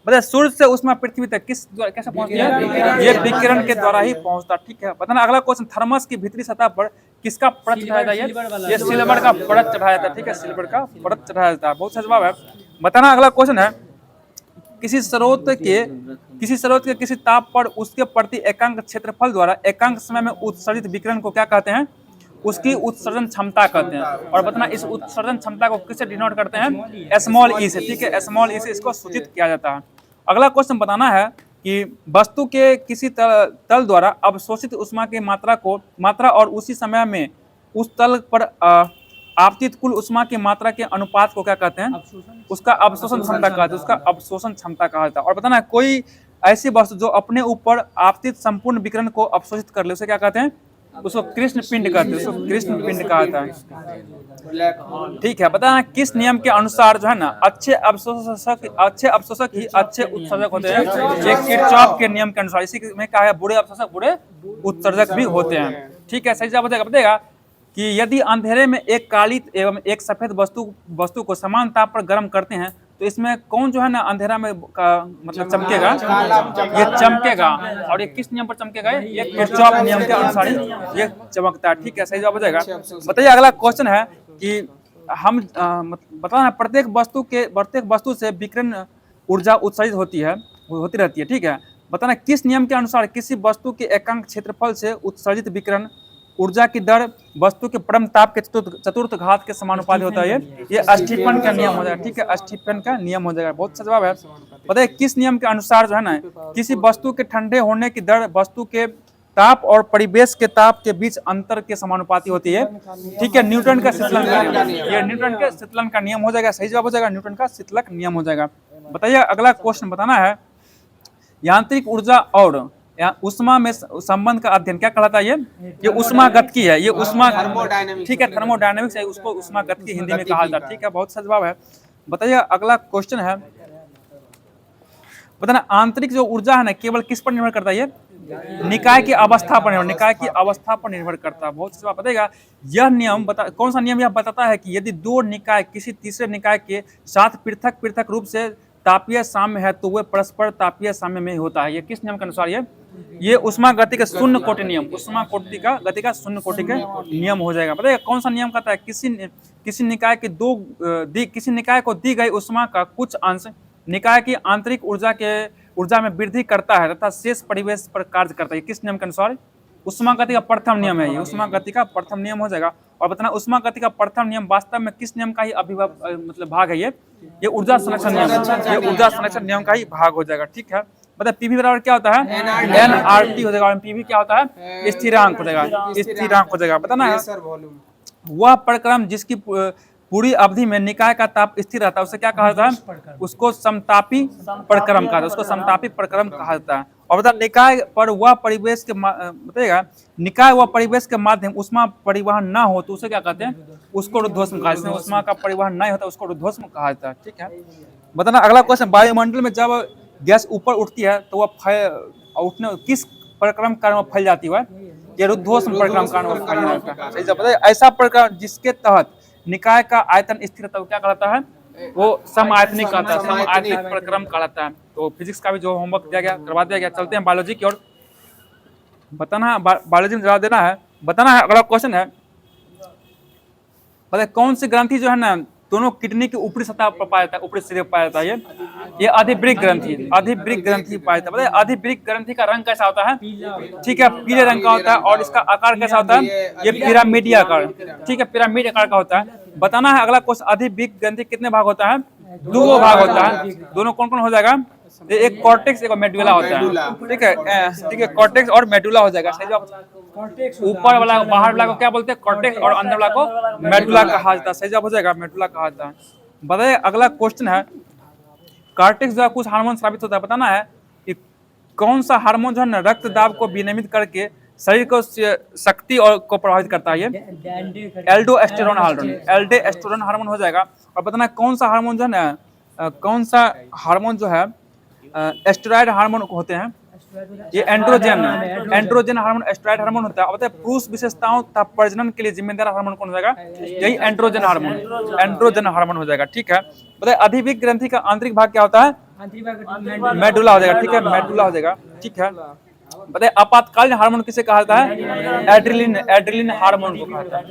S1: बताइए सूर्य से उष्मा पृथ्वी तक कैसे पहुंचती है? ये विकिरण के द्वारा ही पहुंचता, ठीक है। बताना अगला क्वेश्चन थर्मस की भीतरी सतह पर किसका परत चढ़ाया जाता है? ये सिल्वर का परत चढ़ाया जाता है, ठीक है, सिल्वर का परत चढ़ाया जाता है। बहुत सही जवाब है। बताना अगला क्वेश्चन है किसी स्रोत के किसी ताप पर उसके प्रति एकांक क्षेत्रफल द्वारा एकांक समय में उत्सर्जित विकिरण को क्या कहते हैं? उसकी उत्सर्जन क्षमता कहते हैं। और बताना इस उत्सर्जन क्षमता को किससे डिनोट करते हैं? स्मॉल ई से, ठीक है, स्मॉल ई से इसको सूचित किया जाता है। अगला क्वेश्चन बताना है कि वस्तु के किसी तल द्वारा अवशोषित उष्मा की मात्रा और उसी समय में उस तल पर आपतित कुल उष्मा की मात्रा के अनुपात को क्या कहते हैं? उसका अवशोषण क्षमता कहते हैं, उसका अवशोषण क्षमता कहा जाता है। और बताना कोई ऐसी वस्तु जो अपने ऊपर आपतित संपूर्ण विकिरण को अवशोषित कर ले उसे क्या कहते हैं? उसको कृष्ण पिंड कहते हैं, उसको कृष्ण पिंड कहा जाता है, ठीक है। बताना किस नियम के अनुसार जो है ना अच्छे अवशोषक ही अच्छे उत्सर्जक होते हैं? ये किरचॉफ के नियम के अनुसार। इसी में कहा है बुरे अवशोषक बुरे उत्सर्जक भी होते हैं, ठीक है। सही जवाब बताएगा कि यदि अंधेरे में एक काली एवं एक सफेद वस्तु को समान ताप पर गर्म करते हैं तो इसमें कौन जो है ना अंधेरा में मतलब चमकेगा? ये चमकेगा। और ये किस नियम पर चमकेगा? ये किरचॉफ नियम के अनुसार ये चमकता है, ठीक है। सही जवाब हो जाएगा। बताइए अगला क्वेश्चन है कि हम बताना प्रत्येक वस्तु से विकिरण ऊर्जा उत्सर्जित होती रहती है, ठीक है। बताना किस नियम के अनुसार किसी वस्तु के एकांक क्षेत्रफल से उत्सर्जित विकिरण ऊर्जा की दर वस्तु के परम ताप के चतुर्थ घात के समानुपाती होता है? ये स्टीफन का नियम हो जाएगा, ठीक है, स्टीफन का नियम हो जाएगा। बहुत अच्छा जवाब है। बताइए किस नियम के अनुसार जो है ना किसी वस्तु के ठंडे होने की दर वस्तु के ताप और परिवेश के ताप के बीच अंतर के समानुपाती होती है, ठीक है, न्यूटन का शीतलन का नियम। ये न्यूटन के शीतलन का नियम हो जाएगा। सही जवाब हो जाएगा न्यूटन का शीतलक नियम हो जाएगा। बताइए अगला क्वेश्चन बताना है यांत्रिक ऊर्जा और उष्मा में संबंध का अध्ययन क्या कहलाता है? ये उष्मागतिकी है, ये उष्मा, ठीक है, थर्मोडायनेमिक्स है, उसको उष्मागतिकी हिंदी में कहा जाता है, ठीक है। बहुत सही जवाब है। बताइए अगला क्वेश्चन है बताना आंतरिक जो ऊर्जा है ना केवल किस पर निर्भर करता है? निकाय की अवस्था पर निर्भर, निकाय की अवस्था पर निर्भर करता है। बहुत से बताएगा यह नियम कौन सा नियम यह बताता है कि यदि दो निकाय किसी तीसरे निकाय के साथ पृथक पृथक रूप से तापीय साम्य है तो वे परस्पर तापीय साम्य में ही होता है। ये किस नियम के अनुसार ये उष्मा गति का शून्य कोटि नियम, उष्मा कोटि का गति का शून्य कोटि के नियम हो जाएगा। बताइए कौन सा नियम कहता है किसी निकाय के किसी निकाय को दी गई उष्मा का कुछ अंश निकाय की आंतरिक ऊर्जा में वृद्धि करता है तथा शेष परिवेश पर कार्य करता है। किस नियम के अनुसार? उष्मा गति का प्रथम नियम है ये, उष्मा गति का प्रथम नियम हो जाएगा। और बताना उष्मा गति का प्रथम नियम वास्तव में किस नियम का ही मतलब भाग है ये ऊर्जा संरक्षण नियम, ये ऊर्जा संरक्षण नियम का ही भाग हो जाएगा। ठीक है, मतलब पीवी बराबर क्या होता है? NRT हो जाएगा। और पीवी क्या होता है? स्थिरांक हो जाएगा, स्थिरांक हो जाएगा। बताना है वह प्रक्रम जिसकी पूरी अवधि में निकाय का ताप स्थिर रहता है उसे क्या कहा जाता है? उसको समतापी प्रक्रम कहा जाता है, उसको समतापी प्रक्रम कहा जाता है। और बता निकाय पर वह परिवेश के बताइएगा निकाय व परिवेश के माध्यम उष्मा परिवहन ना हो तो उसे क्या कहते हैं? उसको रुद्धोष्म कहा जाता है। उष्मा का परिवहन नहीं होता उसको रुद्धोष्म कहा जाता है। ठीक है, बताना अगला क्वेश्चन, वायुमंडल में जब गैस ऊपर उठती है तो वह उठने किस प्रक्रम कारण वो फैल जाती है? ये रुद्धोष्म प्रक्रम कारण वो फैल जाता है। सही जवाब बताइए। ऐसा प्रक्रम जिसके तहत निकाय का आयतन स्थिर रहता है क्या कहलाता है? वो समआयतनिक कहता है, समआयतनिक प्रक्रम कहलाता है। तो फिजिक्स का भी जो होमवर्क दिया गया करवा दिया गया। चलते हैं बायोलॉजी की ओर। बताना बायोलॉजी में जवाब देना है। बताना है अगला क्वेश्चन है, बताइए कौन सी ग्रंथि जो है ना दोनों किडनी की ऊपरी सतह पर पाया जाता है, ऊपरी सिरे पर पाया जाता है? ये अधिवृक्क ग्रंथि, अधिवृक्क ग्रंथि पाया जाता है। बताइए अधिवृक्क ग्रंथि का रंग कैसा होता है? ठीक है, पीले रंग का होता है। और इसका आकार कैसा होता है? ये पिरामिडीय आकार, ठीक है, पिरामिड आकार का होता है। बताना है अगला क्वेश्चन, अधिवृक्क ग्रंथि कितने भाग होता है? दो भाग होता है। दोनों कौन कौन हो जाएगा? एक कॉर्टेक्स एक मेडुला होता है। ठीक है, ठीक है, कॉर्टेक्स और मेडुला हो जाएगा। सही जवाब। ऊपर वाला बाहर वाला को क्या बोलते हैं? कॉर्टेक्स। और अंदर वाला को मेडुला कहा जाता है। सही जवाब हो जाएगा, मेडुला कहा जाता है। बताइए अगला क्वेश्चन है, कॉर्टेक्स जो कुछ हार्मोन स्रावित होता है। बताना है कि कौन सा हार्मोन जो है ना रक्त दाब को विनियमित करके शरीर को शक्ति और को प्रभावित करता है? ये एल्डोस्टेरोन हार्मोन, एल्डोस्टेरोन हार्मोन हो जाएगा। और बताना कौन सा हार्मोन जो है ना कौन सा हार्मोन जो है एस्टेरॉयड हार्मोन होते हैं? ये एंड्रोजन हार्मोन एस्टेरॉयड हार्मोन होता है। और बताइए पुरुष विशेषताओं तथा प्रजनन के लिए जिम्मेदार हार्मोन कौन हो जाएगा? यही एंड्रोजन हार्मोन, एंड्रोजन हार्मोन हो जाएगा। ठीक है, बताइए अधिवृक्क ग्रंथि का आंतरिक भाग क्या होता है? मेडुला हो जाएगा। ठीक है, मेडुला हो जाएगा। ठीक है, बताइए आपातकालीन हार्मोन किसे कहा जाता है? एड्रिलिन हार्मोन को कहा जाता है,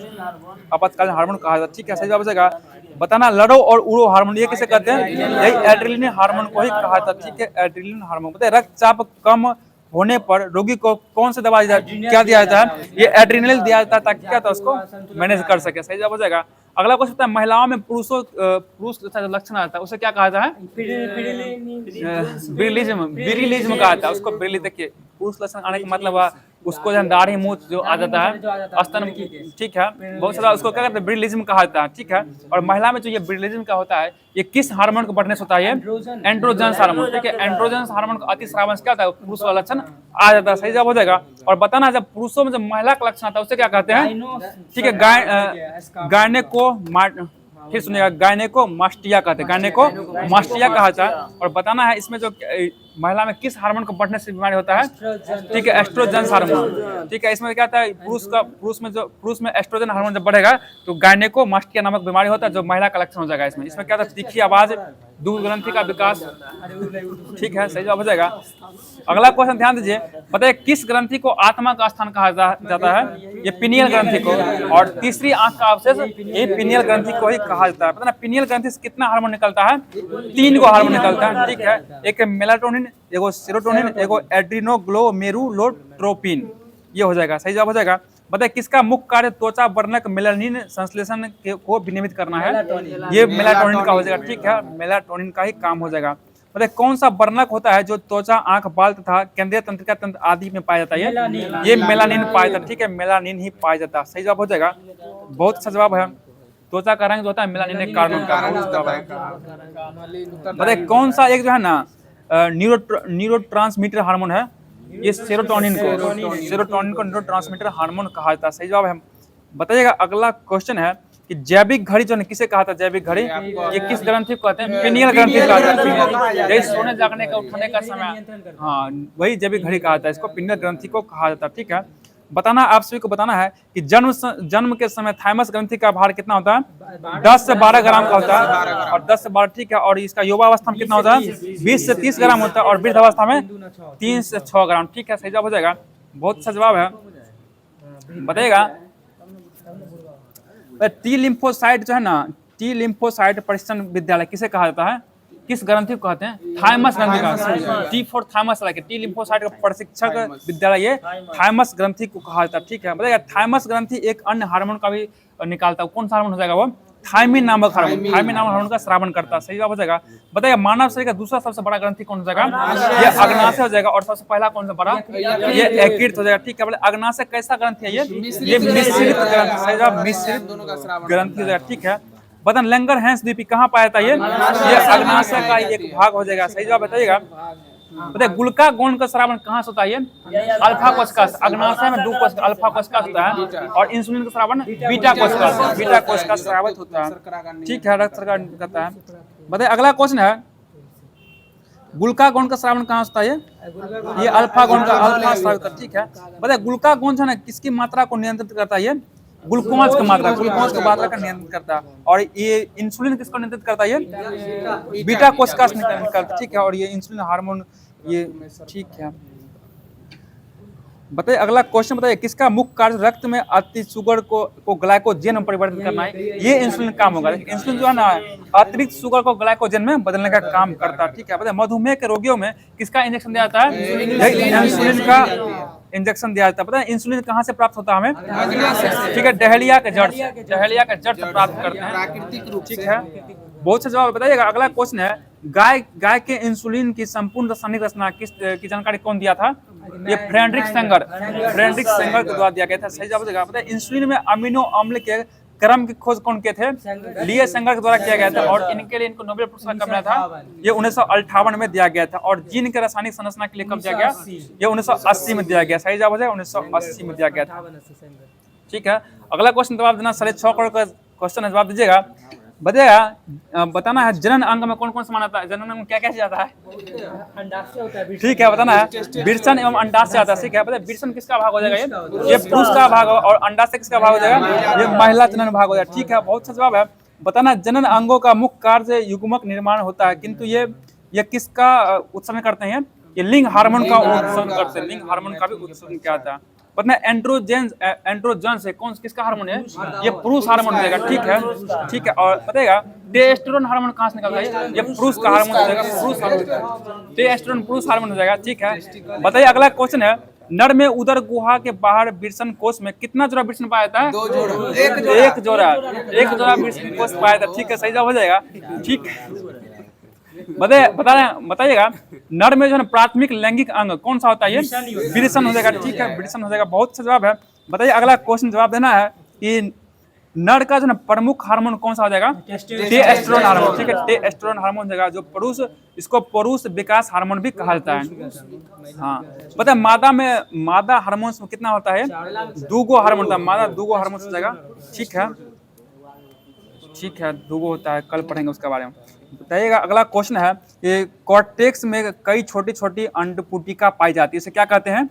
S1: आपातकालीन हार्मोन कहा जाता है। ठीक है, सही जवाब हो जाएगा। बताना लड़ो और उड़ो हार्मोन ये किसे कहते हैं? यही एड्रिलिन हार्मोन को ही कहा जाता है। ठीक है, एड्रिलिन हार्मोन। बताइए रक्तचाप कम होने पर रोगी को कौन सा दवा क्या दिया जाता है? ये एड्रिनल दिया जाता है ताकि क्या था उसको मैनेज कर सके। सही जवाब हो जाएगा। अगला क्वेश्चन होता है महिलाओं में पुरुष जैसा लक्षण आता है उसे क्या कहा जाता है? विरिलिज्म कहा जाता है उसको। विरिली देखिए पुरुष लक्षण आने का मतलब उसको जो दाढ़ी मूछ जो आ जाता है स्तन, ठीक है, बहुत सारा उसको क्या कहते हैं? विरिलिज्म कहा जाता है। ठीक है, और महिला में जो ये विरिलिज्म का होता है ये किस हार्मोन को बढ़ने से होता है? ये एंड्रोजन हार्मोन। ठीक है, एंड्रोजन हार्मोन का अतिस्रावन से क्या होता है? पुरुष वाला लक्षण आ जाता है। सही जवाब हो जाएगा। और बताना जब पुरुषों में जब महिला का लक्षण आता है उसे क्या कहते हैं? ठीक है, गायनेको, फिर सुनिएगा, गायनेकोमास्टिया कहते हैं, गायनेकोमास्टिया कहा जाता है। और बताना है इसमें जो महिला में किस हार्मोन को बढ़ने से बीमारी होता है? ठीक है, एस्ट्रोजन हार्मोन। ठीक है, इसमें क्या होता है? पुरुष में एस्ट्रोजन हार्मोन जब बढ़ेगा तो गायनेकोमास्टिया नामक बीमारी होता है जो महिला का लक्षण हो जाएगा। इसमें क्या होता है? तीखी आवाज, दूध ग्रंथि का विकास। ठीक है, सही जवाब हो जाएगा। अगला क्वेश्चन ध्यान दीजिए, बताइए किस ग्रंथि को आत्मा का स्थान कहा जाता है? ये पिनियल ग्रंथि को। और तीसरी आंख का अवशेष ये पिनियल ग्रंथि को ही कहा जाता है। पता ना पिनियल ग्रंथि से कितना हार्मोन निकलता है? 3 गो हार्मोन निकलता है। ठीक है, एक मेलाटोनिन, एगो सेरोटोनिन, एगो एड्रिनोग्लोमेरुलोट्रोपिन, ये हो जाएगा। सही जवाब हो जाएगा। बताइए किसका मुख्य कार्य त्वचा वर्णक मेलानिन संश्लेषण को विनियमित करना है? ये मेलाटोनिन का हो जाएगा। ठीक है, मेलाटोनिन का ही काम हो जाएगा। बताइए कौन सा वर्णक होता है जो त्वचा, आंख, बाल तथा केंद्रीय तंत्रिका तंत्र आदि में पाया जाता है? ये मेलानिन पाया जाता है। ठीक है, मेलानिन ही पाया जाता है। सही जवाब हो जाएगा। बहुत अच्छा जवाब है। त्वचा का रंग जो होता है मेलानिन के कारण होता है। बताइए कौन सा एक जो है ना न्यूरोट्रांसमीटर हार्मोन है? ये सेरोटोनिन को न्यूरोट्रांसमीटर हार्मोन कहा जाता है। सही जवाब है। बताइएगा अगला क्वेश्चन है कि जैविक घड़ी जो है किसे कहा था जैविक घड़ी, ये किस ग्रंथि को कहते हैं? पिनियल ग्रंथि को कहते हैं। जैसे सोने जागने का उठने का समय, हाँ वही जैविक घड़ी कहा जाता है, इसको पिनियल ग्रंथि को कहा जाता है। ठीक है, बताना आप सभी को बताना है कि जन्म के समय थाइमस ग्रंथि का भार कितना होता है? 10 से 12 ग्राम का होता है, और 10 से 12, ठीक है। और इसका युवावस्था में कितना होता है? 20 से 30 ग्राम होता है, और वृद्धावस्था में 3 से 6 ग्राम। ठीक है, सही जवाब हो जाएगा। बहुत अच्छा जवाब है, बताइएगा। टी लिम्फोसाइट जो है ना, टी लिम्फोसाइट परीक्षण विद्यालय किसे कहा जाता है? किस ग्रंथि को कहते हैं? थाइमस ग्रंथि का, T for thymus, T lymphocyte का प्रशिक्षक विद्यालय ये थाइमस ग्रंथि को कहा जाता है। ठीक है, बताइएगा। थाइमस ग्रंथि एक अन्य हार्मोन का भी निकालता है, कौन सा हार्मोन हो जाएगा? वो थायमिन नामक हार्मोन, थायमिन नामक हार्मोन का स्रावन करता है। सही जवाब हो जाएगा। बताइए मानव शरीर का दूसरा सबसे बड़ा ग्रंथि कौन हो जाएगा? ये अग्नाशय हो जाएगा। और सबसे पहला कौन सा बड़ा? ये यकृत हो जाएगा। ठीक है, बोले अग्नाशय कैसा ग्रंथि है? ये मिश्रित ग्रंथि। सही जवाब, मिश्रित ग्रंथि हो जाएगा। ठीक है, बतन लैंगरहैंस द्वीप कहाँ पाया था? ये अग्नाशय का एक भाग हो जाएगा। सही जवाब बताइएगा। बताइए ग्लूकागोन का स्रावन कहाँ से होता है? अल्फा कोशिका से। अग्नाशय में 2 कोशिका अल्फा कोशिका होता है, और इंसुलिन का स्रावन बीटा कोशिका से, बीटा कोशिका से स्रावित होता है। ठीक है, रक्त शर्करा करता है। बताइए अगला क्वेश्चन है, ग्लूकागोन का स्रावन कहाँ होता है? ये अल्फा गोन का अल्फा स्रावित करता है। ठीक है, बताइए ग्लूकागोन जो है ना किसकी मात्रा को नियंत्रित करता है? ये ग्लूकोज की मात्रा, ग्लूकोज की मात्रा का नियंत्रण करता है। और ये इंसुलिन किसको नियंत्रित करता है? ये बीटा कोशिका से नियंत्रित करता है। ठीक है, और ये इंसुलिन हार्मोन ये, ठीक है। बताइए अगला क्वेश्चन, बताइए किसका मुख्य कार्य रक्त में अतिरिक्त शुगर को ग्लाइकोजन में परिवर्तित करना है? ये इंसुलिन काम होगा। इंसुलिन जो है ना अतिरिक्त शुगर को ग्लाइकोजन में बदलने का काम करता है। ठीक है, बताइए मधुमेह के रोगियों में किसका इंजेक्शन दिया जाता है? इंसुलिन का इंजेक्शन दिया जाता है। पता है इंसुलिन कहाँ से प्राप्त होता है हमें? ठीक है, डहेलिया के जड़ से, डहेलिया के जड़ से प्राप्त करते हैं प्राकृतिक रूप से। ठीक है, बहुत से जवाब बताइएगा। अगला क्वेश्चन है, गाय के इंसुलिन की संपूर्ण रासायनिक रचना किस की जानकारी कौन दिया था? ये फ्रेडरिक सेंगर, फ्रेडरिक सेंगर के द्वारा दिया गया था। सही जवाब देगा। पता है इंसुलिन में अमीनो अम्ल के क्रम की खोज कौन किए थे? लिए सेंगर के द्वारा किया गया था, और इनके लिए इनको नोबेल पुरस्कार कब मिला था? ये 1958 में दिया गया था। और जीन के रासायनिक संरचना के लिए कब दिया गया? ये 1980 में दिया गया। सही जवाब हो जाएगा, 1980 में दिया गया था। ठीक है, अगला क्वेश्चन जवाब देना, 6.5 करोड़ का क्वेश्चन है, जवाब दीजिएगा। बताइएगा, बताना है जनन अंग में कौन कौन सा माना जाता है? जनन अंग में क्या क्या जाता है?
S2: अंडाशय होता है।
S1: ठीक है, बताना है वृषण एवं अंडाशय आता है। ठीक है, बताइए वृषण किसका भाग हो जाएगा? ये पुरुष का भाग होगा, और अंडाशय किसका भाग हो जाएगा? ये महिला जनन भाग हो जाएगा। ठीक है, बहुत अच्छा जवाब है। बताना जनन अंगों का मुख्य कार्य युग्मक निर्माण होता है, किंतु ये किसका उत्सर्जन करते हैं? ये लिंग हार्मोन का उत्सर्जन करते हैं, लिंग हार्मोन का भी उत्सर्जन किया जाता है। पता है एंड्रोजन से कौन किसका हार्मोन है? ये पुरुष हार्मोन हो जाएगा। ठीक है, ठीक है। और बताइएगा टेस्टोस्टेरोन हार्मोन कहाँ से निकलता है? ये पुरुष का हार्मोन हो जाएगा, पुरुष हार्मोन, टेस्टोस्टेरोन पुरुष हार्मोन हो जाएगा। ठीक है, बताइए अगला क्वेश्चन है, नर में उदर गुहा के बाहर वृषण कोष में कितना जोड़ा वृषण पाया जाता है?
S3: 2 जोड़ा,
S1: एक जोड़ा वृषण कोष पाया जाता है। ठीक है, सही जवाब हो जाएगा। ठीक, बताइएगा नर में जो है प्राथमिक लैंगिक अंग कौन सा होता है? ये वृषण हो जाएगा। ठीक है, वृषण हो जाएगा। बहुत अच्छा जवाब है। बताइए अगला क्वेश्चन जवाब देना है कि नर का जो है प्रमुख हार्मोन कौन सा हो जाएगा? Testosterone hormone. ठीक है, टेस्टोस्टेरोन हार्मोन हो जाएगा, जो इसको पुरुष विकास हार्मोन भी कहा जाता है। हाँ, पता है मादा हार्मोन में कितना होता है? 2 हार्मोन होता है, मादा 2 हार्मोन हो जाएगा। ठीक है, ठीक है, 2 होता है, कल पढ़ेंगे उसके बारे में। बताइएगा अगला क्वेश्चन है, ये कॉर्टेक्स में कई छोटी छोटी अंडपुटिका पाई जाती है, इसे क्या कहते हैं?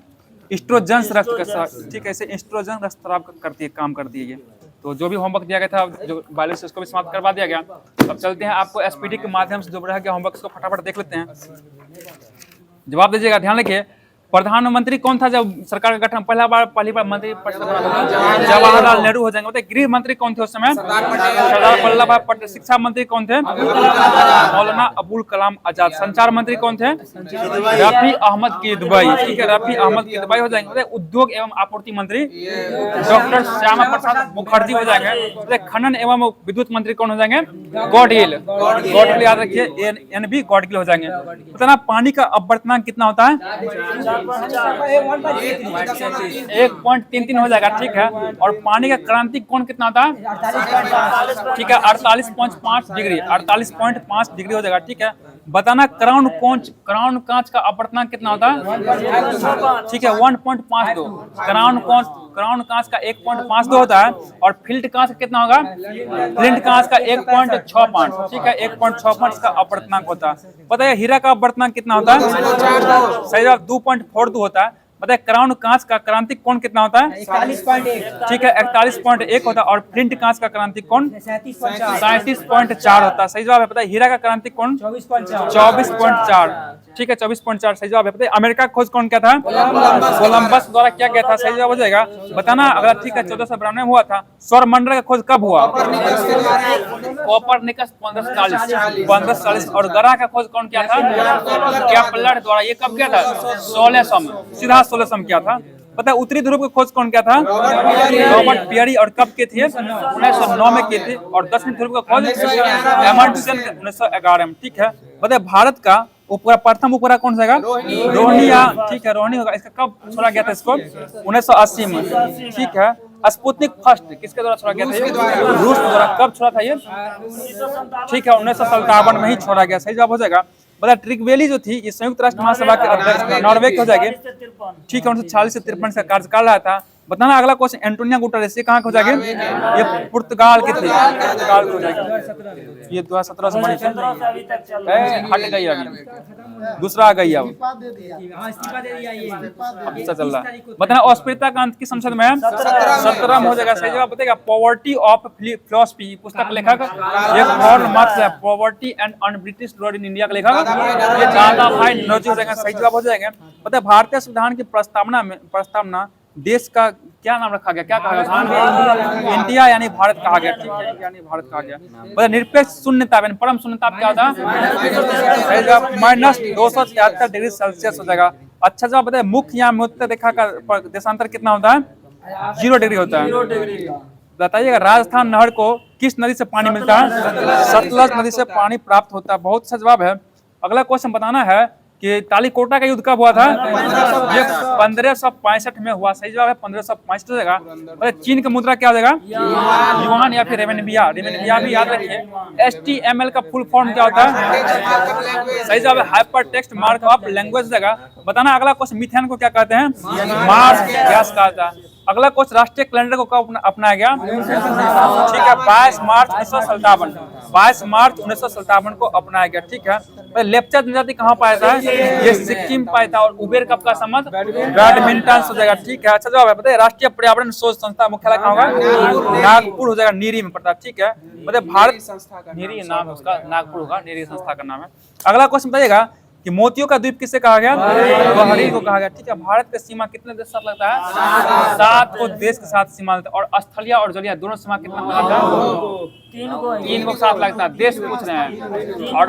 S1: एस्ट्रोजन रक्त का। ठीक है, इसे एस्ट्रोजन रक्तस्राव करती है, काम करती है ये। तो जो भी होमवर्क दिया गया था, जो बायोलॉजी उसको भी समाप्त करवा दिया गया। अब चलते हैं, आपको एसपीटी के माध्यम से जो रह गया होमवर्क, इसको फटाफट देख लेते हैं। जवाब दीजिएगा, ध्यान रखिए। प्रधानमंत्री कौन था जब सरकार का गठन पहली बार मंत्री परिषद बना था? जवाहरलाल नेहरू हो जाएंगे। गृह मंत्री कौन थे उस समय? सरदार वल्लभ भाई पटेल। शिक्षा मंत्री कौन थे? मौलाना अबुल कलाम आजाद। संचार मंत्री कौन थे? रफी अहमद किदवई। ठीक है, रफी अहमद किदवई हो जाएंगे। उद्योग एवं आपूर्ति मंत्री डॉक्टर श्यामा प्रसाद मुखर्जी हो जाएंगे। खनन एवं विद्युत मंत्री कौन हो जाएंगे? गॉडगिल। गॉडगिल याद रखिए, NB गॉडगिल हो जाएंगे। बताना पानी का अपवर्तनांक कितना होता है? 1.33 हो जाएगा। ठीक है, और पानी का क्रांतिक कोण कितना होता है? ठीक है, 48.5 डिग्री, 48.5 डिग्री हो जाएगा। ठीक है, बताना क्राउन कांच का अपवर्तनांक कितना होता है? ठीक है, 1.52। क्राउन क्राउन कांच का 1.52 होता है और फ्लिंट कांच का कितना होगा? फ्लिंट कांच का 1.65, ठीक है, 1.65 का अपवर्तनांक होता है। पता है हीरा का अपवर्तनांक कितना होता है? सही जवाब 2.42 होता है। बताए क्राउन कांच का क्रांतिक कोण कितना होता है?
S2: 41.1,
S1: ठीक है, 41.1 होता है और फ्लिंट कांच का क्रांतिक कोण 37.4 होता है। सही जवाब है। पता है हीरा का क्रांतिक कोण 24.4, ठीक है, 24.4 सही जवाब है। पता है अमेरिका का खोज कौन क्या था? कोलंबस द्वारा क्या गया था? सही जवाब हो जाएगा। बताना अगला, ठीक है, 1492 में हुआ था। सौर मंडल का खोज कब हुआ? कोपरनिकस 1540 और ग्रह का खोज कौन किया था? केपलर द्वारा। ये कब किया था? 1600 में, सीधा 1600 में किया था। पता है उत्तरी ध्रुव की खोज कौन किया था? Robert Peary. और कब के थे? 1909 में किए थे। और दक्षिण ध्रुव का खोज एमंडसन 1911 में, ठीक है। पता है भारत का प्रथम उपग्रह कौन सा? रोहिणी, ठीक है, रोहिणी होगा। इसका कब छोड़ा गया था? इसको 1980 में, ठीक है। स्पुतनिक फर्स्ट किसके द्वारा छोड़ा गया था? रूस द्वारा। कब छोड़ा था ये? ठीक है, 1957 में ही छोड़ा गया। सही जवाब हो जाएगा। बता ट्रिगवेली जो थी ये संयुक्त राष्ट्र महासभा के अध्यक्ष नॉर्वे के हो जाएंगे, ठीक है, 1946 से 53 का कार्यकाल रहा था। बताना अगला क्वेश्चन, एंटोनिया गुटेरेस ये कहाँ हो जाएंगे? ये पुर्तगाल के थे, पुर्तगाल के हो जाएंगे। ये 2017 से बनी थी, हट गई अभी, दूसरा आ गई अब चल रहा है। बताना अस्पृश्यता का अंत की संसद में 17 में हो जाएगा। सही जवाब बताएगा पॉवर्टी ऑफ फिलॉसफी पुस्तक लेखक ये कॉर्ल मार्क्स है। Poverty and un-British road in India का लेखक ये दादा भाई नौरोजी हो जाएगा। सही जवाब हो जाएगा। पता भारतीय संविधान की प्रस्तावना देश का क्या नाम रखा गया? क्या कहा गया? इंडिया यानी भारत कहा गया, ठीक है, यानी भारत कहा गया। पता निरपेक्ष शून्यता यानी परम शून्यता क्या होता है? -273 डिग्री सेल्सियस हो जाएगा। अच्छा जवाब बताए मुख्य या मध्य रेखा का देशांतर कितना होता है? 0 डिग्री होता है। बताइएगा राजस्थान नहर को किस नदी से पानी मिलता है? सतलज नदी से पानी प्राप्त होता है। बहुत अच्छा जवाब है। अगला क्वेश्चन बताना है कि तालीकोटा का युद्ध कब हुआ था? ये 1565 में हुआ। सही जवाब है 1565 हो जाएगा। चीन का मुद्रा क्या हो जाएगा? युआन या फिर रेमनबिया। रेमनबिया भी याद रखिए। HTML का फुल फॉर्म क्या होता है? सही जवाब है हाइपर टेक्स्ट मार्कअप लैंग्वेज हो जाएगा। बताना अगला क्वेश्चन, मीथेन को क्या कहते हैं? मार्स गैस कहता है। अगला क्वेश्चन, राष्ट्रीय कैलेंडर को कब अपनाया गया? ठीक है, 22 मार्च 1957, 22 मार्च 1957 को अपनाया गया, ठीक है। लेप्चा जनजाति कहाँ पाया था? ये सिक्किम पाया था। और उबेर कप का संबंध बैडमिंटन हो जाएगा, ठीक है। अच्छा जवाब है। बताइए राष्ट्रीय पर्यावरण शोध संस्था मुख्यालय कहाँ होगा? नागपुर हो जाएगा, नीरी में पड़ता है, ठीक है। बताइए भारत नीरी नाम है उसका, नागपुर होगा, नीरी संस्था का नाम है। अगला क्वेश्चन बताइएगा कि मोतियों का द्वीप किसे कहा गया? बहरीन को कहा गया, ठीक है। भारत का सीमा कितने देश साथ लगता है? 7 को देश के साथ सीमा लगता है। और स्थलीय और जलीय दोनों सीमा कितना लगता है? 3 को साथ लगता है। देश पूछ रहे हैं। और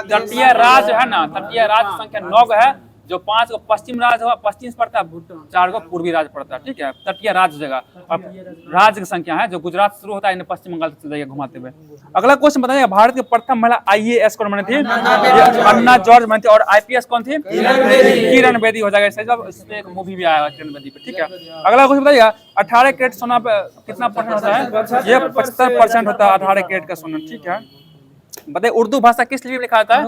S1: तटीय राज्य है ना, तटीय राज्य संख्या 9 है, जो 5 को पश्चिम राज्य हुआ, पश्चिम से पड़ता है, 4 को पूर्वी राज्य पड़ता है, ठीक है। तटीय राज्य जगह अब राज्य की संख्या है, जो गुजरात से शुरू होता है, इन्हें पश्चिम बंगाल तक जाएगा घुमाते हुए। अगला क्वेश्चन बताइए भारत की प्रथम महिला IAS कौन बनी थी? अन्ना जॉर्ज बनी थी। और IPS कौन थी? किरण बेदी हो जाएगा। सही जवाब, इसमें एक मूवी भी आया है किरण बेदी पे, ठीक है। अगला क्वेश्चन बताइएगा 18 कैरेट सोना पे कितना परसेंट होता है? ये 75% होता है 18 कैरेट का सोना, ठीक है। बताइए उर्दू भाषा किस लिपि में लिखा जाता है?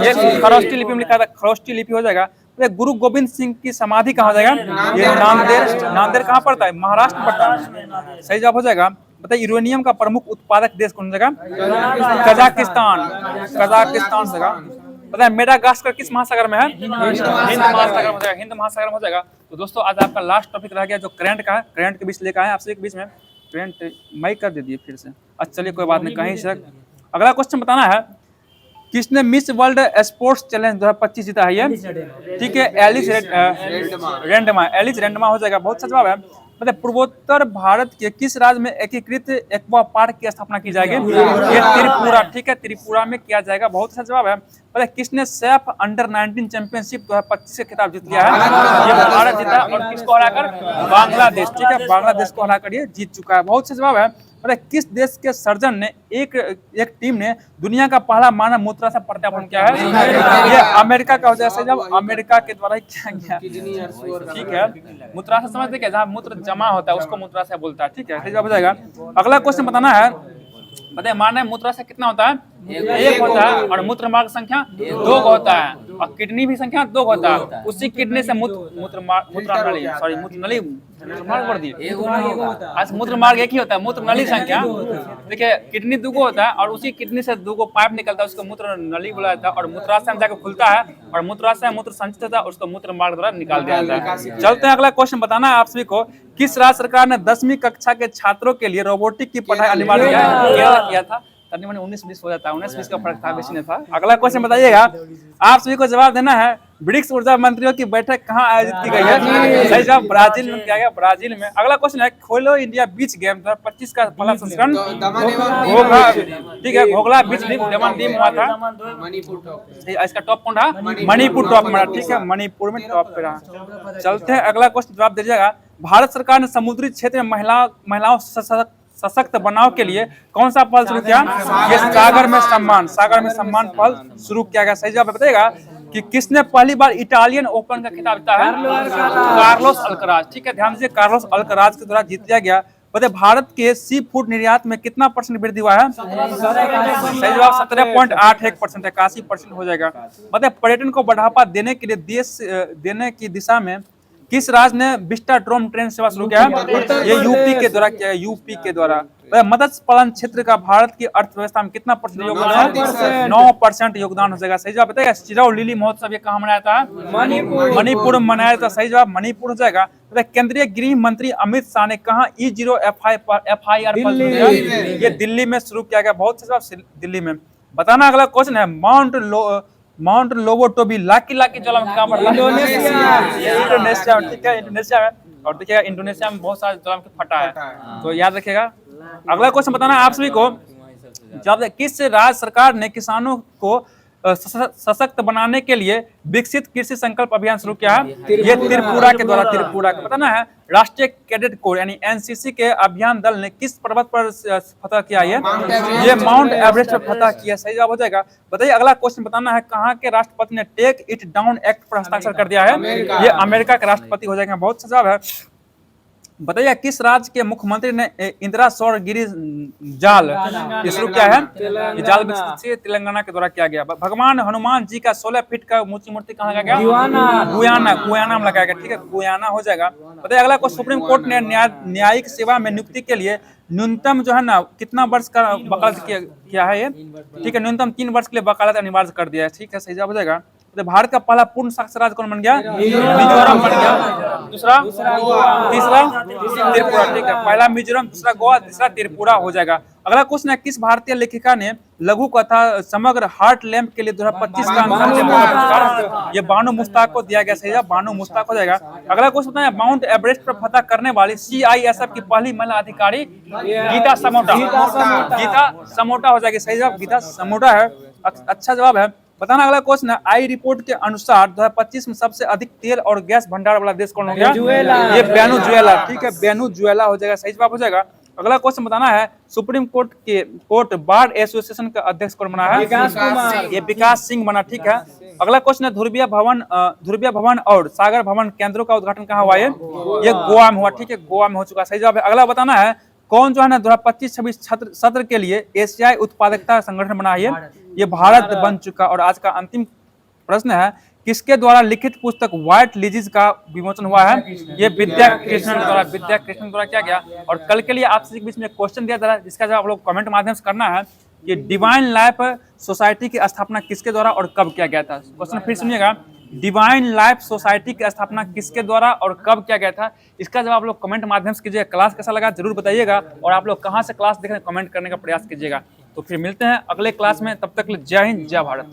S1: ये खरोष्टी लिपि में लिखा जाता है, खरोष्टी लिपि हो जाएगा। गुरु गोविंद सिंह की समाधि कहाँ हो जाएगा? ये नांदेड़ कहाँ पड़ता है? महाराष्ट्र पड़ता है। सही जवाब हो जाएगा। बताइए यूरेनियम का प्रमुख उत्पादक देश कौन जगह? कजाकिस्तान हो जाएगा। बताइए मेडागास्कर किस महासागर में है? हिंद महासागर में हो जाएगा, हिंद महासागर में हो जाएगा। तो दोस्तों आज आपका लास्ट टॉपिक रह गया जो करंट का है। करंट के बीच लेकर आए आपसे, एक बीच में करंट मैं कर दे दिए फिर से। अच्छा चलिए कोई बात नहीं, कहीं से। अगला क्वेश्चन बताना है किसने मिस वर्ल्ड स्पोर्ट्स चैलेंज 2025 जीता है? ये ठीक है, एलिस रेंडमा हो जाएगा। बहुत अच्छा जवाब है। मतलब पूर्वोत्तर भारत के किस राज्य में एकीकृत एक्वा पार्क की स्थापना की जाएगी? ये त्रिपुरा, ठीक है, त्रिपुरा में किया जाएगा। बहुत अच्छा जवाब है। मतलब किसने सैफ अंडर 19 चैंपियनशिप 2025 का खिताब जीत लिया है? ये भारत जीता। और किसको हराकर? बांग्लादेश, ठीक है, बांग्लादेश को हराकर ये जीत चुका है। बहुत अच्छा जवाब है। मतलब किस देश के सर्जन ने एक टीम ने दुनिया का पहला मानव मूत्र से प्रत्यारोपण किया है? ये अमेरिका का हो जाएगा। जब अमेरिका के द्वारा किया गया, ठीक है। मूत्राशय समझते क्या? जहाँ मूत्र जमा होता है उसको मूत्राशय बोलता है, ठीक है। जवाब हो जाएगा। अगला क्वेश्चन बताना है, बताइए मानव मूत्राशय कितना होता है? एक होता है, और मूत्र मार्ग संख्या 2 होता है, और किडनी भी संख्या 2 होता है। उसी किडनी से मूत्र नली मार्ग बढ़ दिए, आज मूत्र मार्ग एक ही होता है, मूत्र नली संख्या। देखिए किडनी 2 होता है, और उसी किडनी से 2 पाइप निकलता है, उसको मूत्र नली बोला जाता है, और मूत्राशय में जाकर खुलता है, और मूत्राशय मूत्र संचित होता है, उसको मूत्र मार्ग द्वारा निकाल दिया जाता है। चलते हैं अगला क्वेश्चन। बताना है आप सभी को, किस राज्य सरकार ने 10वीं कक्षा के छात्रों के लिए रोबोटिक की पढ़ाई अनिवार्य किया था? 19-20 हो जाता है, 19-20 का फर्क था, बेसी नहीं था। अगला क्वेश्चन बताइएगा, आप सभी को जवाब देना है, ब्रिक्स ऊर्जा मंत्रियों की बैठक कहाँ आयोजित की गई है? सही जवाब ब्राजील में किया गया, ब्राजील में। अगला क्वेश्चन है, खेलो इंडिया बीच गेम 2025 का पहला संस्करण घोघला, ठीक है, घोघला बीच दमन हुआ था। इसका टॉप कौन रहा? मणिपुर टॉप में, ठीक है, मणिपुर में टॉप पे रहा। चलते हैं अगला क्वेश्चन, जवाब दीजिएगा, भारत सरकार ने समुद्री क्षेत्र में महिलाओं सशक्त बनाव के लिए कौन सा पहल शुरू किया? ये सागर में सम्मान पहल शुरू किया गया। सही जवाब बताइएगा कि किसने पहली बार इटालियन ओपन का खिताब जीता है? कार्लोस अल्कराज, ठीक है, ध्यान दीजिए, कार्लोस अल्कराज के द्वारा जीत लिया गया। बताइए भारत के सी फूड निर्यात में कितना % वृद्धि हुआ है? सही जवाब 17.81% है, 81% हो जाएगा। बताइए पर्यटन को बढ़ावा देने के लिए देने की दिशा में किस राज्य ने विस्टाडोम ट्रेन सेवा शुरू किया? ये यूपी के द्वारा किया है, यूपी के द्वारा। मत्स्य पालन क्षेत्र का भारत की अर्थव्यवस्था में कितना % योगदान है? 9% योगदान हो जाएगा। सही जवाब बताएगा, चिराउ लिली महोत्सव ये कहाँ मनाया था? मणिपुर में मनाया था। सही जवाब मणिपुर हो जाएगा। केंद्रीय गृह मंत्री अमित शाह ने कहा E0 FIR पर ये दिल्ली में शुरू किया गया। बहुत से जवाब दिल्ली में। बताना अगला क्वेश्चन है, माउंट लोबोटोबी लाकी ज्वालामुखी कहाँ पर? इंडोनेशिया में, ठीक है, इंडोनेशिया में। और देखिएगा इंडोनेशिया में बहुत सारा ज्वालामुखी फटा है, तो याद रखिएगा। अगला क्वेश्चन बताना आप सभी को, जब किस राज्य सरकार ने किसानों को सशक्त बनाने के लिए विकसित कृषि संकल्प अभियान शुरू किया है? ये त्रिपुरा के द्वारा, त्रिपुरा का बताना है। राष्ट्रीय कैडेट कोर यानी एनसीसी के अभियान दल ने किस पर्वत पर फतह किया? ये माउंट एवरेस्ट पर फतह किया। सही जवाब हो जाएगा। बताइए अगला क्वेश्चन बताना है, कहाँ के राष्ट्रपति ने टेक इट डाउन एक्ट पर हस्ताक्षर कर दिया है? ये अमेरिका के राष्ट्रपति हो जाएंगे। बहुत सा जवाब है। बताइए किस राज्य के मुख्यमंत्री ने इंदिरा सौर गिरी जाल शुरू किया है? ये जाल विकसित तेलंगाना के द्वारा किया गया। भगवान हनुमान जी का 16 फीट का ऊंची मूर्ति कहाँ लगाया गया? गुयाना में लगाया गया, ठीक है, गुयाना हो जाएगा। बताइए अगला को, सुप्रीम कोर्ट ने न्यायिक सेवा में नियुक्ति के लिए न्यूनतम जो है ना कितना वर्ष का वकालत किया है? ये ठीक है, न्यूनतम 3 वर्ष के लिए वकालत अनिवार्य कर दिया है, ठीक है, सही जवाब हो जाएगा। भारत का पहला पूर्ण साक्षर राज्य कौन बन गया? मिजोरम बन गया। दूसरा, तीसरा त्रिपुरा, ठीक है, पहला मिजोरम, दूसरा गोवा, तीसरा त्रिपुरा हो जाएगा। अगला क्वेश्चन है, किस भारतीय लेखिका ने लघु कथा समग्र हार्ट लैम्प के लिए 2025 का पुरस्कार? ये बानो मुश्ताक को दिया गया। सही है, बानो मुश्ताक हो जाएगा। अगला क्वेश्चन है, माउंट एवरेस्ट पर फतह करने वाली CISF की पहली महिला अधिकारी? गीता समोटा हो जाएगी। सही जवाब गीता समोटा है, अच्छा जवाब है। बताना अगला क्वेश्चन है, आई रिपोर्ट के अनुसार 2025 में सबसे अधिक तेल और गैस भंडार वाला देश कौन हो गया? ये वेनेजुएला, ठीक है, वेनेजुएला हो जाएगा। सही जवाब हो जाएगा। अगला क्वेश्चन बताना है, सुप्रीम कोर्ट बार एसोसिएशन का अध्यक्ष कौन बना है? ये विकास सिंह बना, ठीक है। अगला क्वेश्चन है, ध्रुवीय भवन और सागर भवन केंद्रों का उद्घाटन कहाँ हुआ? ये गोवा में हुआ, ठीक है, गोवा में हो चुका। सही जवाब है। अगला बताना है, कौन जो है ना 2025-26 सत्र के लिए एशियाई उत्पादकता संगठन बना है? ये भारत बन चुका। और आज का अंतिम प्रश्न है, किसके द्वारा लिखित पुस्तक व्हाइट लिलीज का विमोचन हुआ है? ये विद्या कृष्णन द्वारा किया गया। और कल के लिए आपसे बीच में क्वेश्चन दिया जा रहा है, जिसका जवाब आप लोग कमेंट माध्यम से करना है। ये डिवाइन लाइफ सोसाइटी की स्थापना किसके द्वारा और कब किया गया था? क्वेश्चन फिर सुनिएगा, डिवाइन लाइफ सोसाइटी की स्थापना किसके द्वारा और कब किया गया था? इसका जवाब आप लोग कमेंट माध्यम से कीजिएगा। क्लास कैसा लगा जरूर बताइएगा, और आप लोग कहाँ से क्लास देख रहे हैं कमेंट करने का प्रयास कीजिएगा। तो फिर मिलते हैं अगले क्लास में, तब तक जय हिंद, जय भारत।